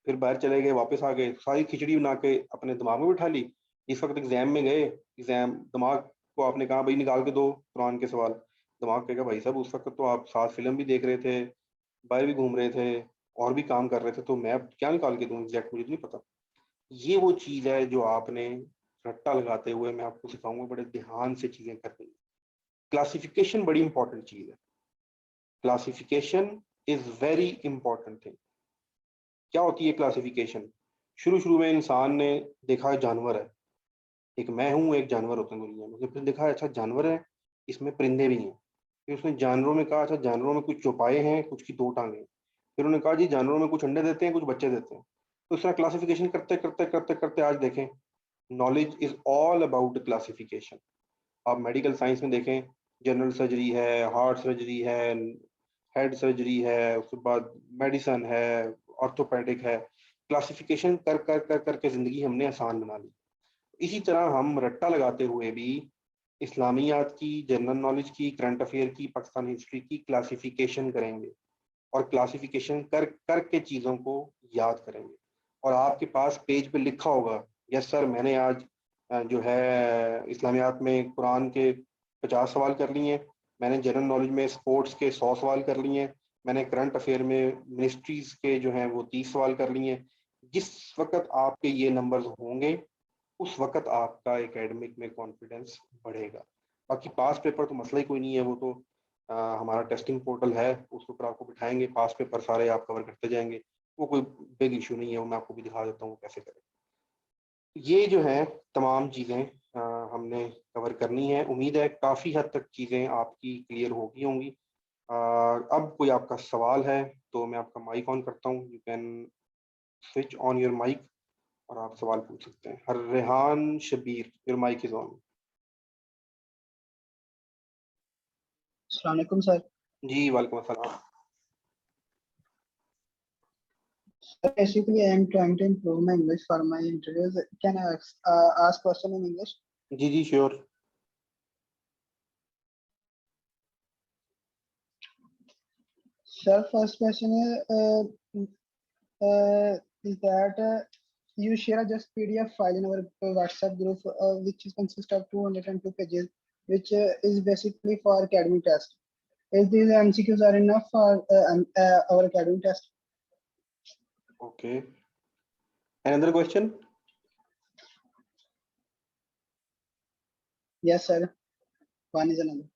फिर बाहर चले गए, वापस आ गए, सारी खिचड़ी बना के अपने दिमाग में बिठा ली। इस वक्त एग्जाम में गए, एग्जाम दिमाग को आपने कहा भाई निकाल के दो कुरान के सवाल, दिमाग कहेगा भाई साहब उस वक्त तो आप साथ फिल्म भी देख रहे थे, बाहर भी घूम रहे थे, और भी काम कर रहे थे, तो मैं अब क्या निकाल के दूं एग्जैक्ट, मुझे तो नहीं पता। ये वो चीज है जो आपने रट्टा लगाते हुए, मैं आपको सिखाऊंगा बड़े ध्यान से चीजें करनी। क्लासिफिकेशन बड़ी इंपॉर्टेंट चीज है। Classification is very important thing. क्या होती है क्लासिफिकेशन? शुरू शुरू में इंसान ने देखा जानवर है, एक मैं हूं, एक जानवर होते हैं दुनिया में, फिर देखा अच्छा जानवर है, इसमें परिंदे भी हैं। फिर उसने जानवरों में कहा अच्छा जानवरों में कुछ चौपाए हैं, कुछ की 2 टांगे हैं। फिर उन्होंने कहा जी जानवरों में कुछ अंडे देते हैं, कुछ बच्चे देते हैं। तो इस तरह क्लासिफिकेशन करते करते करते करते आज देखें, knowledge is all about classification. आप मेडिकल साइंस में देखें, जनरल सर्जरी है, हार्ट सर्जरी है, हेड सर्जरी है, उसके बाद मेडिसन है, ऑर्थोपेडिक है। क्लासिफिकेशन कर कर कर करके जिंदगी हमने आसान बना ली। इसी तरह हम रट्टा लगाते हुए भी इस्लामियात की, जनरल नॉलेज की, करंट अफेयर की, पाकिस्तान हिस्ट्री की क्लासिफिकेशन करेंगे, और क्लासिफिकेशन कर करके चीज़ों को याद करेंगे। और आपके पास पेज पे लिखा होगा, यस सर मैंने आज जो है इस्लामियात में कुरान के 50 सवाल कर लिए हैं, मैंने जनरल नॉलेज में स्पोर्ट्स के 100 सवाल कर लिए हैं, मैंने करंट अफेयर में मिनिस्ट्रीज के जो हैं वो 30 सवाल कर लिए हैं। जिस वक्त आपके ये नंबर्स होंगे, उस वक्त आपका एकेडमिक में कॉन्फिडेंस बढ़ेगा। बाकी पास पेपर तो मसला ही कोई नहीं है, वो तो हमारा टेस्टिंग पोर्टल है, उसके ऊपर आपको बिठाएंगे, पास पेपर सारे आप कवर करते जाएंगे, वो कोई बिग इशू नहीं है, वो मैं आपको भी दिखा देता हूँ कैसे करें। ये जो है तमाम चीज़ें हमने कवर करनी है। उम्मीद है काफ़ी हद तक चीज़ें आपकी क्लियर होगी होंगी। अब कोई आपका सवाल है तो मैं आपका माइक ऑन करता हूँ, you can switch on your mic और आप सवाल पूछ सकते हैं। हर Rehan Shabbir, your mic is on. अस्सलाम वालेकुम सर। जी वालेकुम अस्सलाम। Basically, I am trying to improve my English for my interviews. Can I ask question in English? जी जी sure. Sir, first question is that you share just PDF file in our WhatsApp group, which is consists of 202 pages, which is basically for academic test. Is these MCQs are enough for our academic test? Okay, another question? Yes, sir. One is another.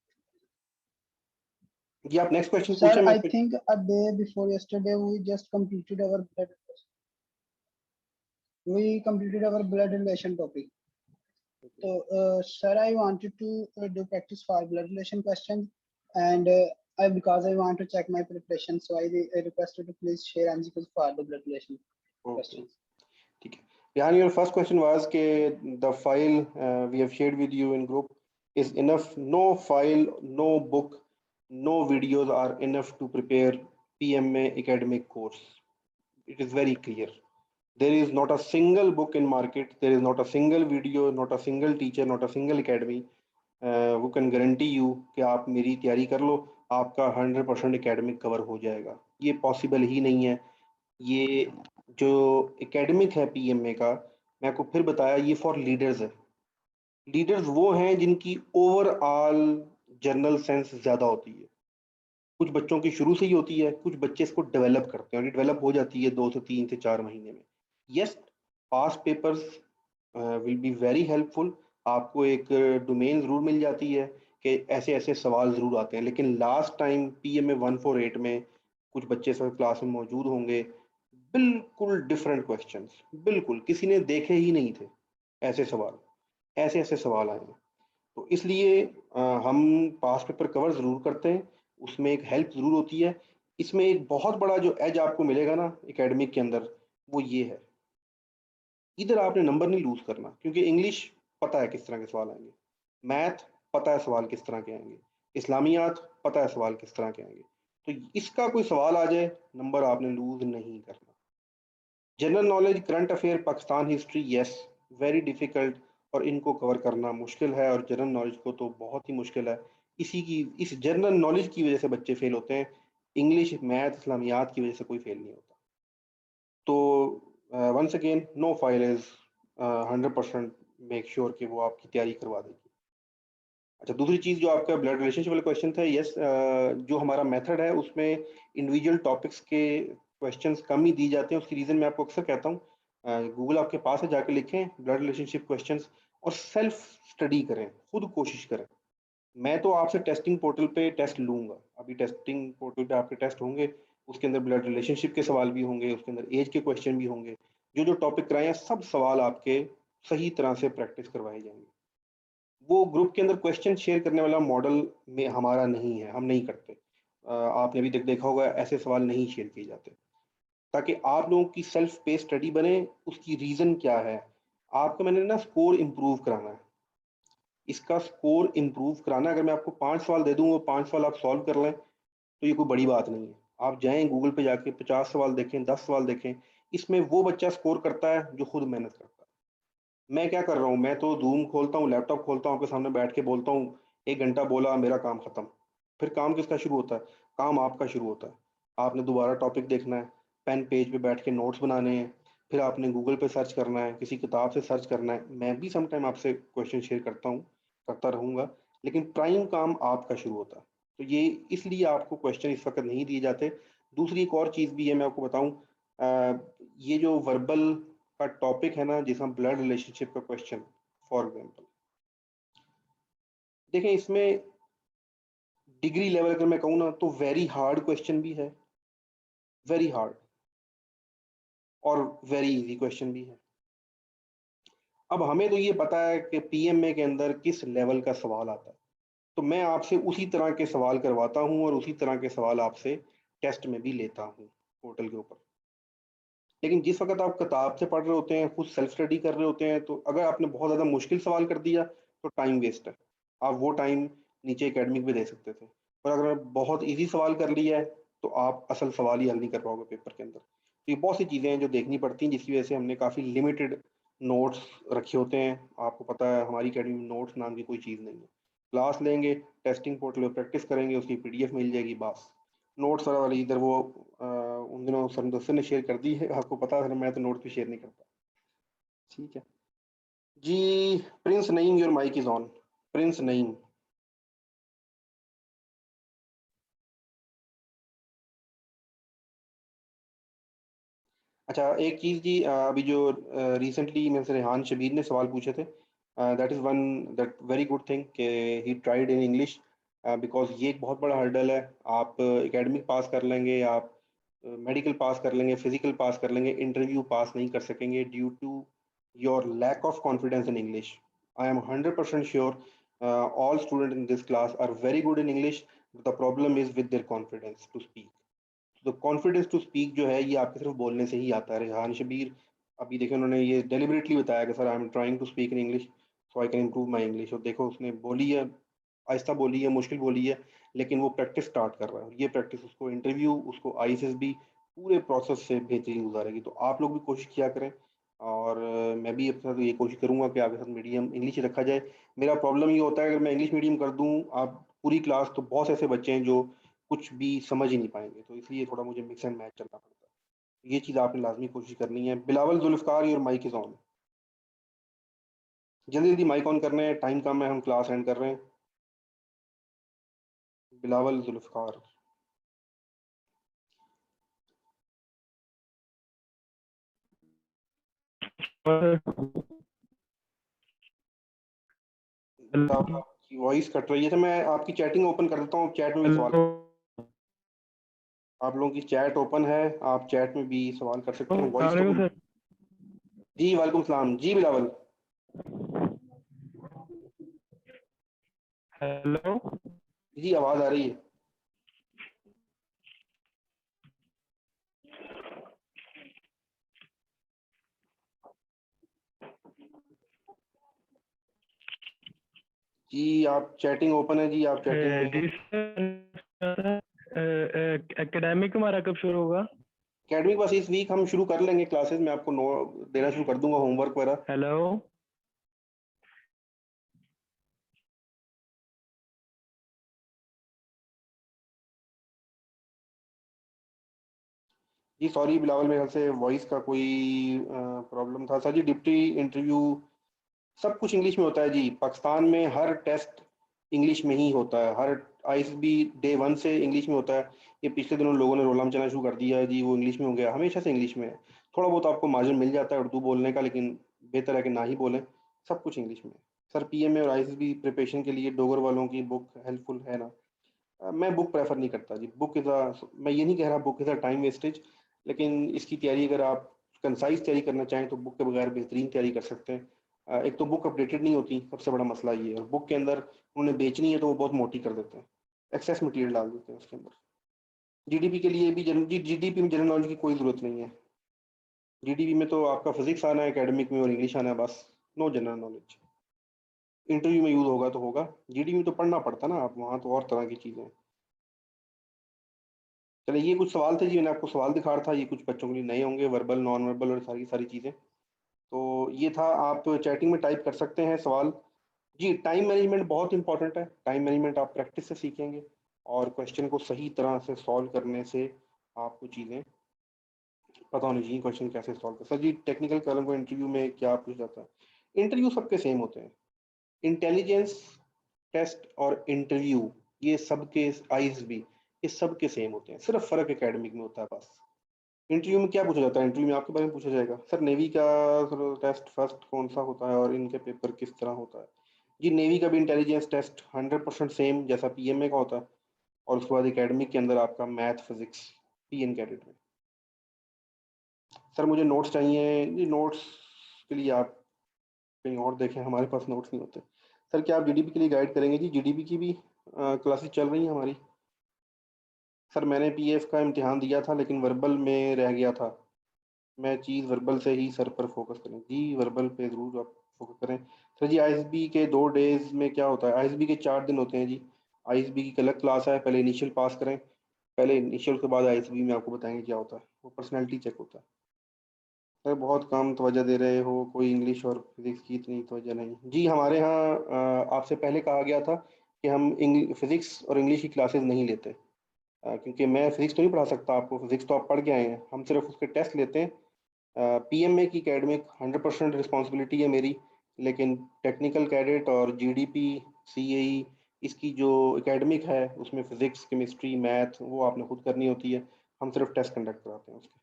जी आप next question पूछें, Sir, मैं I think a day before yesterday we just completed our blood relation topic. So, sir, I wanted to do practice for blood relation questions, and because I want to check my preparation, so I requested to please share MCQs for the blood relation okay questions. ठीक है। Rehan, your first question was के the file we have shared with you in group is enough. No file, no book, no videos are enough to prepare PMA academic course. It is very clear. There is not a single book in market, there is not a single video, not a single teacher, not a single academy who can guarantee you कि आप मेरी तैयारी कर लो, आपका 100% academic cover हो जाएगा। ये possible ही नहीं है। ये जो एकेडमिक है पीएमए का, मैं आपको फिर बताया, ये फॉर लीडर्स है। लीडर्स वो हैं जिनकी ओवरऑल जनरल सेंस ज़्यादा होती है। कुछ बच्चों की शुरू से ही होती है, कुछ बच्चे इसको डेवलप करते हैं, और ये डेवलप हो जाती है 2 से 3 से 4 महीने में। Yes, pass papers will be very helpful. आपको एक डोमेन ज़रूर मिल जाती है कि ऐसे ऐसे सवाल ज़रूर आते हैं, लेकिन लास्ट टाइम पीएमए 148 में कुछ बच्चे सब क्लास में मौजूद होंगे, बिल्कुल डिफरेंट क्वेश्चंस, बिल्कुल किसी ने देखे ही नहीं थे ऐसे सवाल, ऐसे ऐसे सवाल आए हैं। तो इसलिए हम पास पेपर कवर ज़रूर करते हैं, उसमें एक हेल्प ज़रूर होती है। इसमें एक बहुत बड़ा जो एज आपको मिलेगा ना एकेडमिक के अंदर, वो ये है, इधर आपने नंबर नहीं लूज़ करना, क्योंकि इंग्लिश पता है किस तरह के सवाल आएँगे, मैथ पता है सवाल किस तरह के आएँगे, इस्लामियात पता है सवाल किस तरह के आएँगे। तो इसका कोई सवाल आ जाए, नंबर आपने लूज़ नहीं करना। General knowledge, current affair, Pakistan history, yes very difficult, और इनको कवर करना मुश्किल है, और जनरल नॉलेज को तो बहुत ही मुश्किल है। इस जनरल नॉलेज की वजह से बच्चे फेल होते हैं, इंग्लिश, मैथ, इस्लामियात की वजह से कोई फेल नहीं होता। तो once again no file is 100% make sure कि वो आपकी तैयारी करवा देगी। अच्छा, दूसरी चीज़ जो आपका ब्लड रिलेशनशिप वाला क्वेश्चन था, यस जो हमारा मेथड है उसमें इंडिविजुअल टॉपिक्स के क्वेश्चंस कम ही दिए जाते हैं। उसकी रीज़न मैं आपको अक्सर कहता हूँ, गूगल आपके पास है, जाके लिखें ब्लड रिलेशनशिप क्वेश्चंस और सेल्फ स्टडी करें, खुद कोशिश करें। मैं तो आपसे टेस्टिंग पोर्टल पे टेस्ट लूँगा, अभी टेस्टिंग पोर्टल पे आपके टेस्ट होंगे, उसके अंदर ब्लड रिलेशनशिप के सवाल भी होंगे, उसके अंदर एज के क्वेश्चन भी होंगे। जो टॉपिक कराए हैं सब सवाल आपके सही तरह से प्रैक्टिस करवाए जाएँगे। वो ग्रुप के अंदर क्वेश्चन शेयर करने वाला मॉडल में हमारा नहीं है, हम नहीं करते। आपने अभी तक देखा होगा ऐसे सवाल नहीं शेयर किए जाते। ताकि आप लोगों की सेल्फ पेस स्टडी बने, उसकी रीज़न क्या है? आपको मैंने ना स्कोर इम्प्रूव कराना है। इसका स्कोर इम्प्रूव कराना है, अगर मैं आपको 5 सवाल दे दूँ, वो 5 सवाल आप सॉल्व कर लें, तो ये कोई बड़ी बात नहीं है। आप जाएँ गूगल पे जाके 50 सवाल देखें, 10 सवाल देखें, इसमें वो बच्चा स्कोर करता है जो खुद मेहनत करता है। मैं क्या कर रहा हूँ, मैं तो ज़ूम खोलता हूँ, लैपटॉप खोलता हूँ, आपके सामने बैठ के बोलता हूँ, 1 घंटा बोला, मेरा काम खत्म। फिर काम किसका शुरू होता है? काम आपका शुरू होता है। आपने दोबारा टॉपिक देखना है, पेन पेज पे बैठ के नोट्स बनाने हैं, फिर आपने गूगल पे सर्च करना है, किसी किताब से सर्च करना है। मैं भी सम टाइम आपसे क्वेश्चन शेयर करता हूँ, करता रहूँगा, लेकिन प्राइम काम आपका शुरू होता है। तो ये इसलिए आपको क्वेश्चन इस वक़्त नहीं दिए जाते। दूसरी एक और चीज़ भी है, मैं आपको बताऊँ, ये जो वर्बल का टॉपिक है ना, जिसमें ब्लड रिलेशनशिप का क्वेश्चन फॉर एग्जांपल, देखें इसमें डिग्री लेवल अगर मैं कहूँ ना, तो वेरी हार्ड क्वेश्चन भी है, वेरी हार्ड, और वेरी इजी क्वेश्चन भी है। अब हमें तो ये पता है कि पीएमए के अंदर किस लेवल का सवाल आता है, तो मैं आपसे उसी तरह के सवाल करवाता हूँ और उसी तरह के सवाल आपसे टेस्ट में भी लेता हूँ पोर्टल के ऊपर। लेकिन जिस वक़्त आप किताब से पढ़ रहे होते हैं, खुद सेल्फ स्टडी कर रहे होते हैं, तो अगर आपने बहुत ज़्यादा मुश्किल सवाल कर दिया, तो टाइम वेस्ट है। आप वो टाइम नीचे एकेडमिक में दे सकते थे। और अगर बहुत ईज़ी सवाल कर लिया है, तो आप असल सवाल ही हल नहीं कर पाओगे पेपर के अंदर। तो ये बहुत सी चीज़ें हैं जो देखनी पड़ती हैं, जिसकी वजह से हमने काफ़ी लिमिटेड नोट्स रखे होते हैं। आपको पता है हमारी अकेडमी में नोट्स नाम की कोई चीज़ नहीं है। क्लास लेंगे, टेस्टिंग पोर्टल पे प्रैक्टिस करेंगे, उसकी पीडीएफ मिल जाएगी बस। नोट्स वाली इधर वो उन दिनों सर मुदस्सिर ने शेयर कर दी है, आपको पता है मैं तो नोट्स भी शेयर नहीं करता। ठीक है जी। Prince Naeem, your mic is on. Prince Naeem. अच्छा, एक चीज़ जी, अभी जो रिसेंटली मेरे से रेहान शबीर ने सवाल पूछे थे, that is one that very good thing कि he tried in English, because ये एक बहुत बड़ा हर्डल है। आप एकेडमिक पास कर लेंगे, आप मेडिकल पास कर लेंगे, फिजिकल पास कर लेंगे, इंटरव्यू पास नहीं कर सकेंगे due to your lack of confidence in English. I am 100% sure all student in this class are very good in English, the problem is with their confidence to speak. तो confidence to speak जो है, ये आपके सिर्फ बोलने से ही आता है। रेहान शबीर, अभी देखिए उन्होंने ये डेलिबरेटली बताया कि sir I am trying to speak in English so I can improve my English, और देखो उसने बोली है, आहिस्ता बोली है, मुश्किल बोली है, लेकिन वो प्रैक्टिस स्टार्ट कर रहा है। ये प्रैक्टिस उसको इंटरव्यू, उसको आईएसएस भी पूरे प्रोसेस से बेहतरीन गुजारेगी। तो आप लोग भी कोशिश किया करें, और मैं भी अपने साथ ये कोशिश करूंगा कि आपके साथ मीडियम इंग्लिश ही रखा जाए। मेरा प्रॉब्लम ये होता है, अगर मैं इंग्लिश मीडियम कर दूं आप पूरी क्लास, तो बहुत से ऐसे बच्चे हैं जो कुछ भी समझ ही नहीं पाएँगे, तो इसलिए थोड़ा मुझे मिक्स एंड मैच चलना पड़ता है। ये चीज़ आपने लाज़मी कोशिश करनी है। Bilawal Zulfiqar, your mic is on. जल्दी-जल्दी माइक ऑन करना है, टाइम कम है, हम क्लास एंड कर रहे हैं। बिलावल ज़ुल्फ़कार। बिलावल, आपकी वॉइस कट रही है। तो मैं आपकी चैटिंग ओपन कर देता हूँ, चैट में भी सवाल हेलो। आप लोगों की चैट ओपन है, आप चैट में भी सवाल कर सकते हैं। वॉइस तो सर। जी वालेकुम सलाम जी बिलावल। हेलो। जी आवाज़ आ रही है। जी आप चैटिंग ओपन है जी, आप चैटिंग में जी सर, एकेडमिक हमारा कब शुरू होगा? एकेडमिक बस इस वीक हम शुरू कर लेंगे क्लासेस, मैं आपको देना शुरू कर दूंगा होमवर्क वगैरह। हेलो। जी सॉरी बिलावल, मेरे ख्याल से वॉइस का कोई प्रॉब्लम था। सर जी डिप्टी इंटरव्यू सब कुछ इंग्लिश में होता है जी। पाकिस्तान में हर टेस्ट इंग्लिश में ही होता है, हर आईएसबी डे वन से इंग्लिश में होता है। ये पिछले दिनों लोगों ने रोलाम चलना शुरू कर दिया है जी, वो इंग्लिश में हो गया, हमेशा से इंग्लिश में है। थोड़ा बहुत आपको मार्जिन मिल जाता है उर्दू बोलने का, लेकिन बेहतर है कि ना ही बोलें, सब कुछ इंग्लिश में है। सर पीएमए और आईएसबी प्रिपरेशन के लिए डोगर वालों की बुक हेल्पफुल है ना? मैं बुक प्रेफर नहीं करता जी। बुक इज़ अ, मैं ये नहीं कह रहा book is a time wastage, लेकिन इसकी तैयारी अगर आप कंसाइज तैयारी करना चाहें तो बुक के बगैर बेहतरीन तैयारी कर सकते हैं। एक तो बुक अपडेटेड नहीं होती, सबसे बड़ा मसला ये है। और बुक के अंदर उन्होंने बेचनी है तो वो बहुत मोटी कर देते हैं, एक्सेस मटेरियल डाल देते हैं उसके अंदर। जीडीपी के लिए भी जीडीपी में जनरल नॉलेज की कोई ज़रूरत नहीं है। जीडीपी में तो आपका फिजिक्स आना है एकेडमिक में और इंग्लिश आना है बस, नो जनरल नॉलेज। इंटरव्यू में यूज़ होगा तो होगा, जीडीपी में तो पढ़ना पड़ता ना, आप वहाँ तो और तरह की चीज़ें हैं। चलिए ये कुछ सवाल थे जी, मैंने आपको सवाल दिखा रहा था, ये कुछ बच्चों के लिए नए होंगे, वर्बल नॉन वर्बल और सारी सारी चीज़ें। तो ये था, आप चैटिंग में टाइप कर सकते हैं सवाल। जी टाइम मैनेजमेंट बहुत इंपॉर्टेंट है, टाइम मैनेजमेंट आप प्रैक्टिस से सीखेंगे और क्वेश्चन को सही तरह से सॉल्व करने से आपको चीज़ें पता होनी चाहिए, क्वेश्चन कैसे सॉल्व कर। सर जी टेक्निकल कलम को इंटरव्यू में क्या पूछा जाता है? इंटरव्यू सबके सेम होते हैं, इंटेलिजेंस टेस्ट और इंटरव्यू, ये सबके आईज भी, ये सबके सेम होते हैं, सिर्फ फर्क एकेडमिक में होता है बस। इंटरव्यू में क्या पूछा जाता है? इंटरव्यू में आपके बारे में पूछा जाएगा, सर नेवी का टेस्ट फर्स्ट कौन सा होता है और इनके पेपर किस तरह होता है? जी नेवी का भी इंटेलिजेंस टेस्ट 100% सेम जैसा पीएमए का होता है, और उसके बाद एकेडमिक के अंदर आपका मैथ फिजिक्स पीएन कैडेट में। सर मुझे नोट्स चाहिए जी, नोट्स के लिए आप कहीं और देखें, हमारे पास नोट्स नहीं होते। सर क्या आप जीडीपी के लिए गाइड करेंगे? जी जीडीपी की भी क्लासेस चल रही हैं हमारी। सर मैंने पीएफ का इम्तिहान दिया था लेकिन वर्बल में रह गया था, मैं चीज़ वर्बल से ही सर पर फोकस करें? जी वर्बल पे ज़रूर आप फोकस करें। सर जी आईएसबी के 2 डेज में क्या होता है? आईएसबी के 4 दिन होते हैं जी। आईएसबी की अलग क्लास है, पहले इनिशियल पास करें, पहले इनिशियल के बाद आईएसबी में आपको बताएंगे क्या होता है, वो पर्सनैलिटी चेक होता है। सर बहुत कम तवज्जो दे रहे हो, कोई इंग्लिश और फिजिक्स की इतनी तवज्जो नहीं जी। हमारे यहाँ आपसे पहले कहा गया था कि हम फिजिक्स और इंग्लिश की क्लासेस नहीं लेते, क्योंकि मैं फिजिक्स तो नहीं पढ़ा सकता आपको, फिजिक्स तो आप पढ़ के आए हैं, हम सिर्फ उसके टेस्ट लेते हैं। पीएमए की एकेडमिक 100% रिस्पॉन्सिबिलिटी है मेरी, लेकिन टेक्निकल कैडेट और जीडीपी सीएई इसकी जो एकेडमिक है उसमें फिजिक्स केमिस्ट्री मैथ वो आपने खुद करनी होती है, हम सिर्फ टेस्ट कंडक्ट कराते हैं उसके।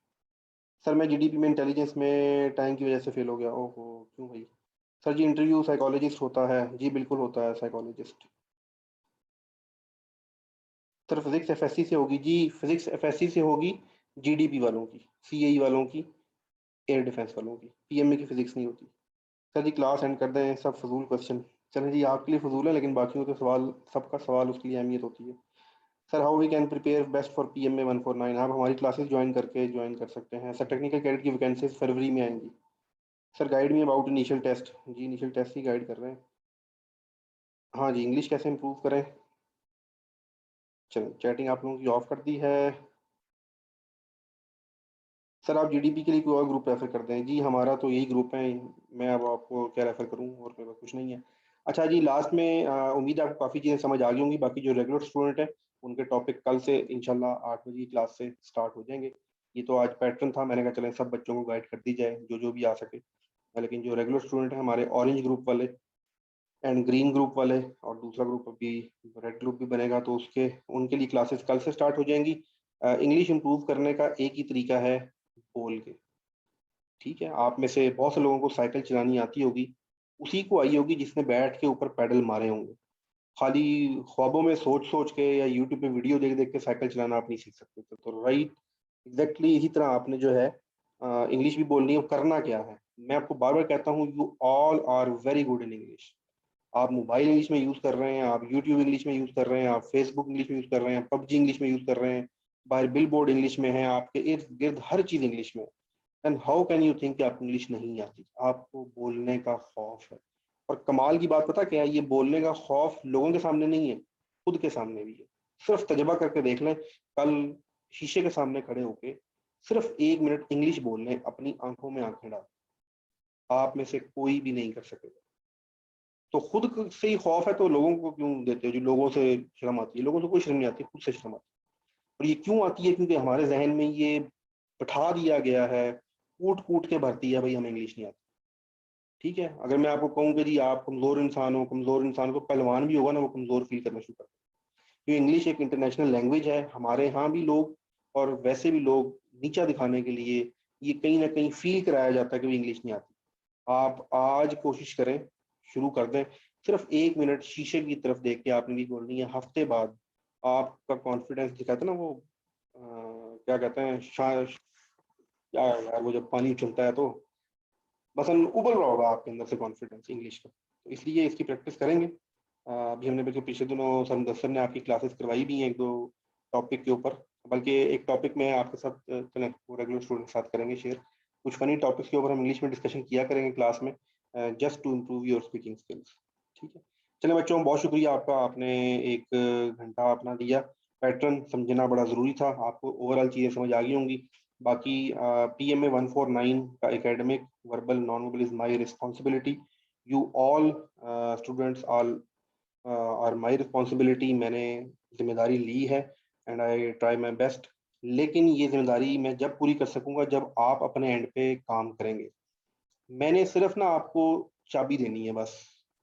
सर मैं जीडीपी में इंटेलिजेंस में टाइम की वजह से फेल हो गया, ओहो क्यों भाई? सर जी इंटरव्यू साइकोलॉजिस्ट होता है जी, बिल्कुल होता है साइकोलॉजिस्ट। सर फिजिक्स एफएससी से होगी जी, फिजिक्स एफएससी से होगी, जीडीपी वालों की, सीएई वालों की, एयर डिफेंस वालों की, पीएमए की फिजिक्स नहीं होती। सर जी क्लास एंड कर दें, सब फजूल क्वेश्चन। चलें जी आपके लिए फजूल है, लेकिन बाकियों के सवाल, सबका सवाल उसके लिए अहमियत होती है। Sir how we can prepare best for PMA 149? आप हमारी क्लासेस ज्वाइन कर सकते हैं। सर टेक्निकल कैडेट की वैकेंसीज फरवरी में आएंगी। Sir guide me about initial test, जी इनिशियल टेस्ट ही गाइड कर रहे हैं। हाँ जी इंग्लिश कैसे इंप्रूव करें? चलें चैटिंग आप लोगों की ऑफ कर दी है। सर आप जीडीपी के लिए कोई और ग्रुप रेफर कर दें? जी हमारा तो यही ग्रुप है, मैं अब आपको क्या रेफर करूं, और मेरे पास कुछ नहीं है। अच्छा जी लास्ट में उम्मीद है आपको काफ़ी चीज़ें समझ आ गई होंगी। बाकी जो रेगुलर स्टूडेंट है उनके टॉपिक कल से इंशाल्लाह 8 बजे की क्लास से स्टार्ट हो जाएंगे। ये तो आज पैटर्न था, मैंने कहा चलें सब बच्चों को गाइड कर दी जाए जो जो भी आ सके। लेकिन जो रेगुलर स्टूडेंट है हमारे ऑरेंज ग्रुप वाले एंड ग्रीन ग्रुप वाले, और दूसरा ग्रुप अभी रेड ग्रुप भी बनेगा, तो उसके उनके लिए क्लासेस कल से स्टार्ट हो जाएंगी। इंग्लिश इंप्रूव करने का एक ही तरीका है, बोल के। ठीक है, आप में से बहुत से लोगों को साइकिल चलानी आती होगी, उसी को आई होगी जिसने बैठ के ऊपर पैडल मारे होंगे। खाली ख्वाबों में सोच के या यूट्यूब पे वीडियो देख देख के साइकिल चलाना आप नहीं सीख सकते। तो राइट, एग्जैक्टली इसी तरह आपने जो है इंग्लिश भी बोलनी है। करना क्या है, मैं आपको बार बार कहता हूँ, you all are very good in English. आप मोबाइल इंग्लिश में यूज़ कर रहे हैं, आप यूट्यूब इंग्लिश में यूज़ कर रहे हैं, आप फेसबुक इंग्लिश में यूज़ कर रहे हैं, पबजी इंग्लिश में यूज़ कर रहे हैं, बाहर बिल बोर्ड इंग्लिश में है, आपके इर्द गिर्द हर चीज़ इंग्लिश में। And how can you think कि आपको इंग्लिश नहीं आती? आपको बोलने का खौफ है। और कमाल की बात पता क्या है, ये बोलने का खौफ लोगों के सामने नहीं है, खुद के सामने भी है। सिर्फ तजर्बा करके देख लें, कल शीशे के सामने खड़े होके सिर्फ 1 मिनट इंग्लिश बोल लें, अपनी आंखों में आंखें डाल, आप में से कोई भी नहीं कर सकेगा। तो खुद से ही खौफ है तो लोगों को क्यों देते हो? जो लोगों से शर्म आती है, लोगों से कोई शर्म नहीं आती, खुद से शर्म आती है। और ये क्यों आती है? क्योंकि हमारे जहन में ये बैठा दिया गया है, कूट कूट के भरती है, भाई हमें इंग्लिश नहीं आती। ठीक है, अगर मैं आपको कहूँ कि जी आप कमजोर इंसान हो, कमजोर इंसान को पहलवान भी होगा ना, वो कमजोर फील करना शुरू करता है। क्योंकि इंग्लिश एक इंटरनेशनल लैंग्वेज है, हमारे यहाँ भी लोग और वैसे भी लोग नीचा दिखाने के लिए ये कहीं ना कहीं फील कराया जाता है कि इंग्लिश नहीं आती। आप आज कोशिश करें, शुरू कर दें, सिर्फ 1 मिनट शीशे की तरफ देख के आपने भी बोलनी है। हफ्ते बाद आपका कॉन्फिडेंस दिखाता है ना, वो क्या कहते हैं, क्या है यार, वो जब पानी उछलता है तो बसन उबल रहा होगा आपके अंदर से कॉन्फिडेंस इंग्लिश का। तो इसलिए इसकी प्रैक्टिस करेंगे। अभी हमने बिल्कुल पिछले दिनों सर मुदस्सर ने आपकी क्लासेस करवाई भी हैं 1-2 टॉपिक के ऊपर, बल्कि एक टॉपिक में आपके साथ चलें रेगुलर स्टूडेंट के साथ करेंगे शेयर। कुछ फनी टॉपिक्स के ऊपर हम इंग्लिश में डिस्कशन किया करेंगे क्लास में, just to improve your speaking skills. ठीक है, चलिए बच्चों, बहुत शुक्रिया आपका, आपने 1 घंटा अपना दिया। पैटर्न समझना बड़ा ज़रूरी था, आपको ओवरऑल चीज़ें समझ आ गई होंगी। बाकी PMA 149 का academic verbal non verbal is my responsibility, you all students all are my responsibility. मैंने जिम्मेदारी ली है and I try my best. लेकिन ये जिम्मेदारी मैं जब पूरी कर सकूंगा जब आप अपने एंड पे काम करेंगे। मैंने सिर्फ ना आपको चाबी देनी है बस,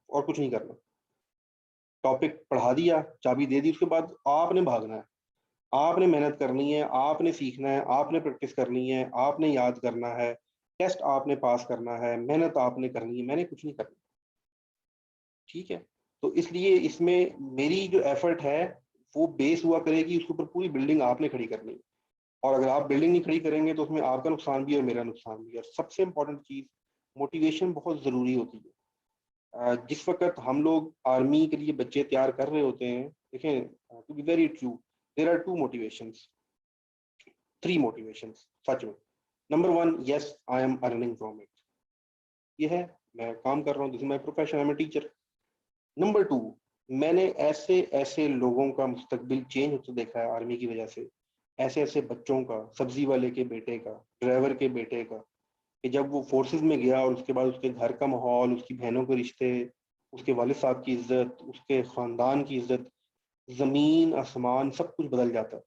और कुछ नहीं करना। टॉपिक पढ़ा दिया, चाबी दे दी, उसके बाद आपने भागना है, आपने मेहनत करनी है, आपने सीखना है, आपने प्रैक्टिस करनी है, आपने याद करना है, टेस्ट आपने पास करना है, मेहनत आपने करनी है, मैंने कुछ नहीं करना। ठीक है, तो इसलिए इसमें मेरी जो एफर्ट है वो बेस हुआ करेगी, उसके ऊपर पूरी बिल्डिंग आपने खड़ी करनी है। और अगर आप बिल्डिंग नहीं खड़ी करेंगे तो उसमें आपका नुकसान भी है और मेरा नुकसान भी है। और सबसे इंपॉर्टेंट चीज, मोटिवेशन बहुत जरूरी होती है। जिस वक्त हम लोग आर्मी के लिए बच्चे तैयार कर रहे होते हैं, देखें, to be very true, there are 2 motivations, 3 motivations सच में। Number 1, yes I am earning from it, ये है, मैं काम कर रहा हूँ, this is my profession, I am teacher. Number 2, मैंने ऐसे ऐसे लोगों का मुस्तकबिल चेंज होते देखा है आर्मी की वजह से, ऐसे ऐसे बच्चों का, सब्जी वाले के बेटे का, ड्राइवर के बेटे का, कि जब वो फोर्सेस में गया और उसके बाद उसके घर का माहौल, उसकी बहनों के रिश्ते, उसके वालिद साहब की इज्जत, उसके ख़ानदान की इज्जत, ज़मीन आसमान सब कुछ बदल जाता है।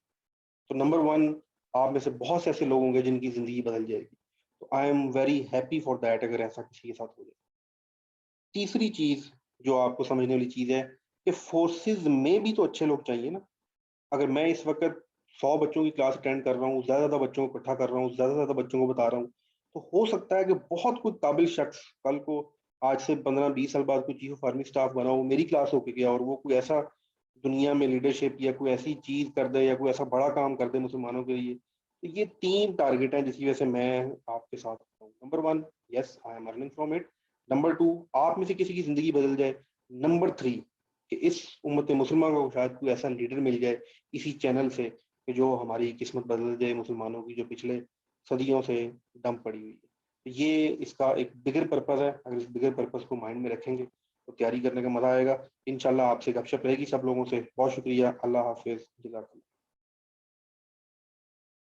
तो नंबर 1, आप में से बहुत से ऐसे लोग होंगे जिनकी ज़िंदगी बदल जाएगी। तो I am very happy for that अगर ऐसा किसी के साथ हो जाए। तीसरी चीज़ जो आपको समझने वाली चीज़ है कि फोर्सेस में भी तो अच्छे लोग चाहिए ना। अगर मैं इस वक्त 100 बच्चों की क्लास अटेंड कर रहा हूँ, ज़्यादा ज़्यादा बच्चों को इकट्ठा कर रहा हूँ, ज़्यादा ज़्यादा बच्चों को बता रहा हूँ, तो हो सकता है कि बहुत कोई काबिल शख्स कल को, आज से 15-20 साल बाद, कोई चीफ ऑफ आर्मी स्टाफ बना हो, मेरी क्लास होके गया और वो कोई ऐसा दुनिया में लीडरशिप या कोई ऐसी चीज़ कर दे या कोई ऐसा बड़ा काम कर दे मुसलमानों के लिए। तो ये 3 टारगेट हैं जिसकी वजह से मैं आपके साथ हूँ। Number 1, yes I am earning from it. Number 2, आप में से किसी की ज़िंदगी बदल जाए। नंबर 3, कि इस उम्मत मुसलमान को शायद कोई ऐसा लीडर मिल जाए इसी चैनल से कि जो हमारी किस्मत बदल जाए मुसलमानों की, जो पिछले सदियों से दम पड़ी हुई है। तो ये इसका एक बिगर पर्पज़ है। अगर इस बिगर पर्पज़ को माइंड में रखेंगे तो तैयारी करने का मज़ा आएगा। इंशाल्लाह आपसे गपशप रहेगी सब लोगों से। बहुत शुक्रिया, अल्लाह हाफिज़, जज़ाकल्लाह।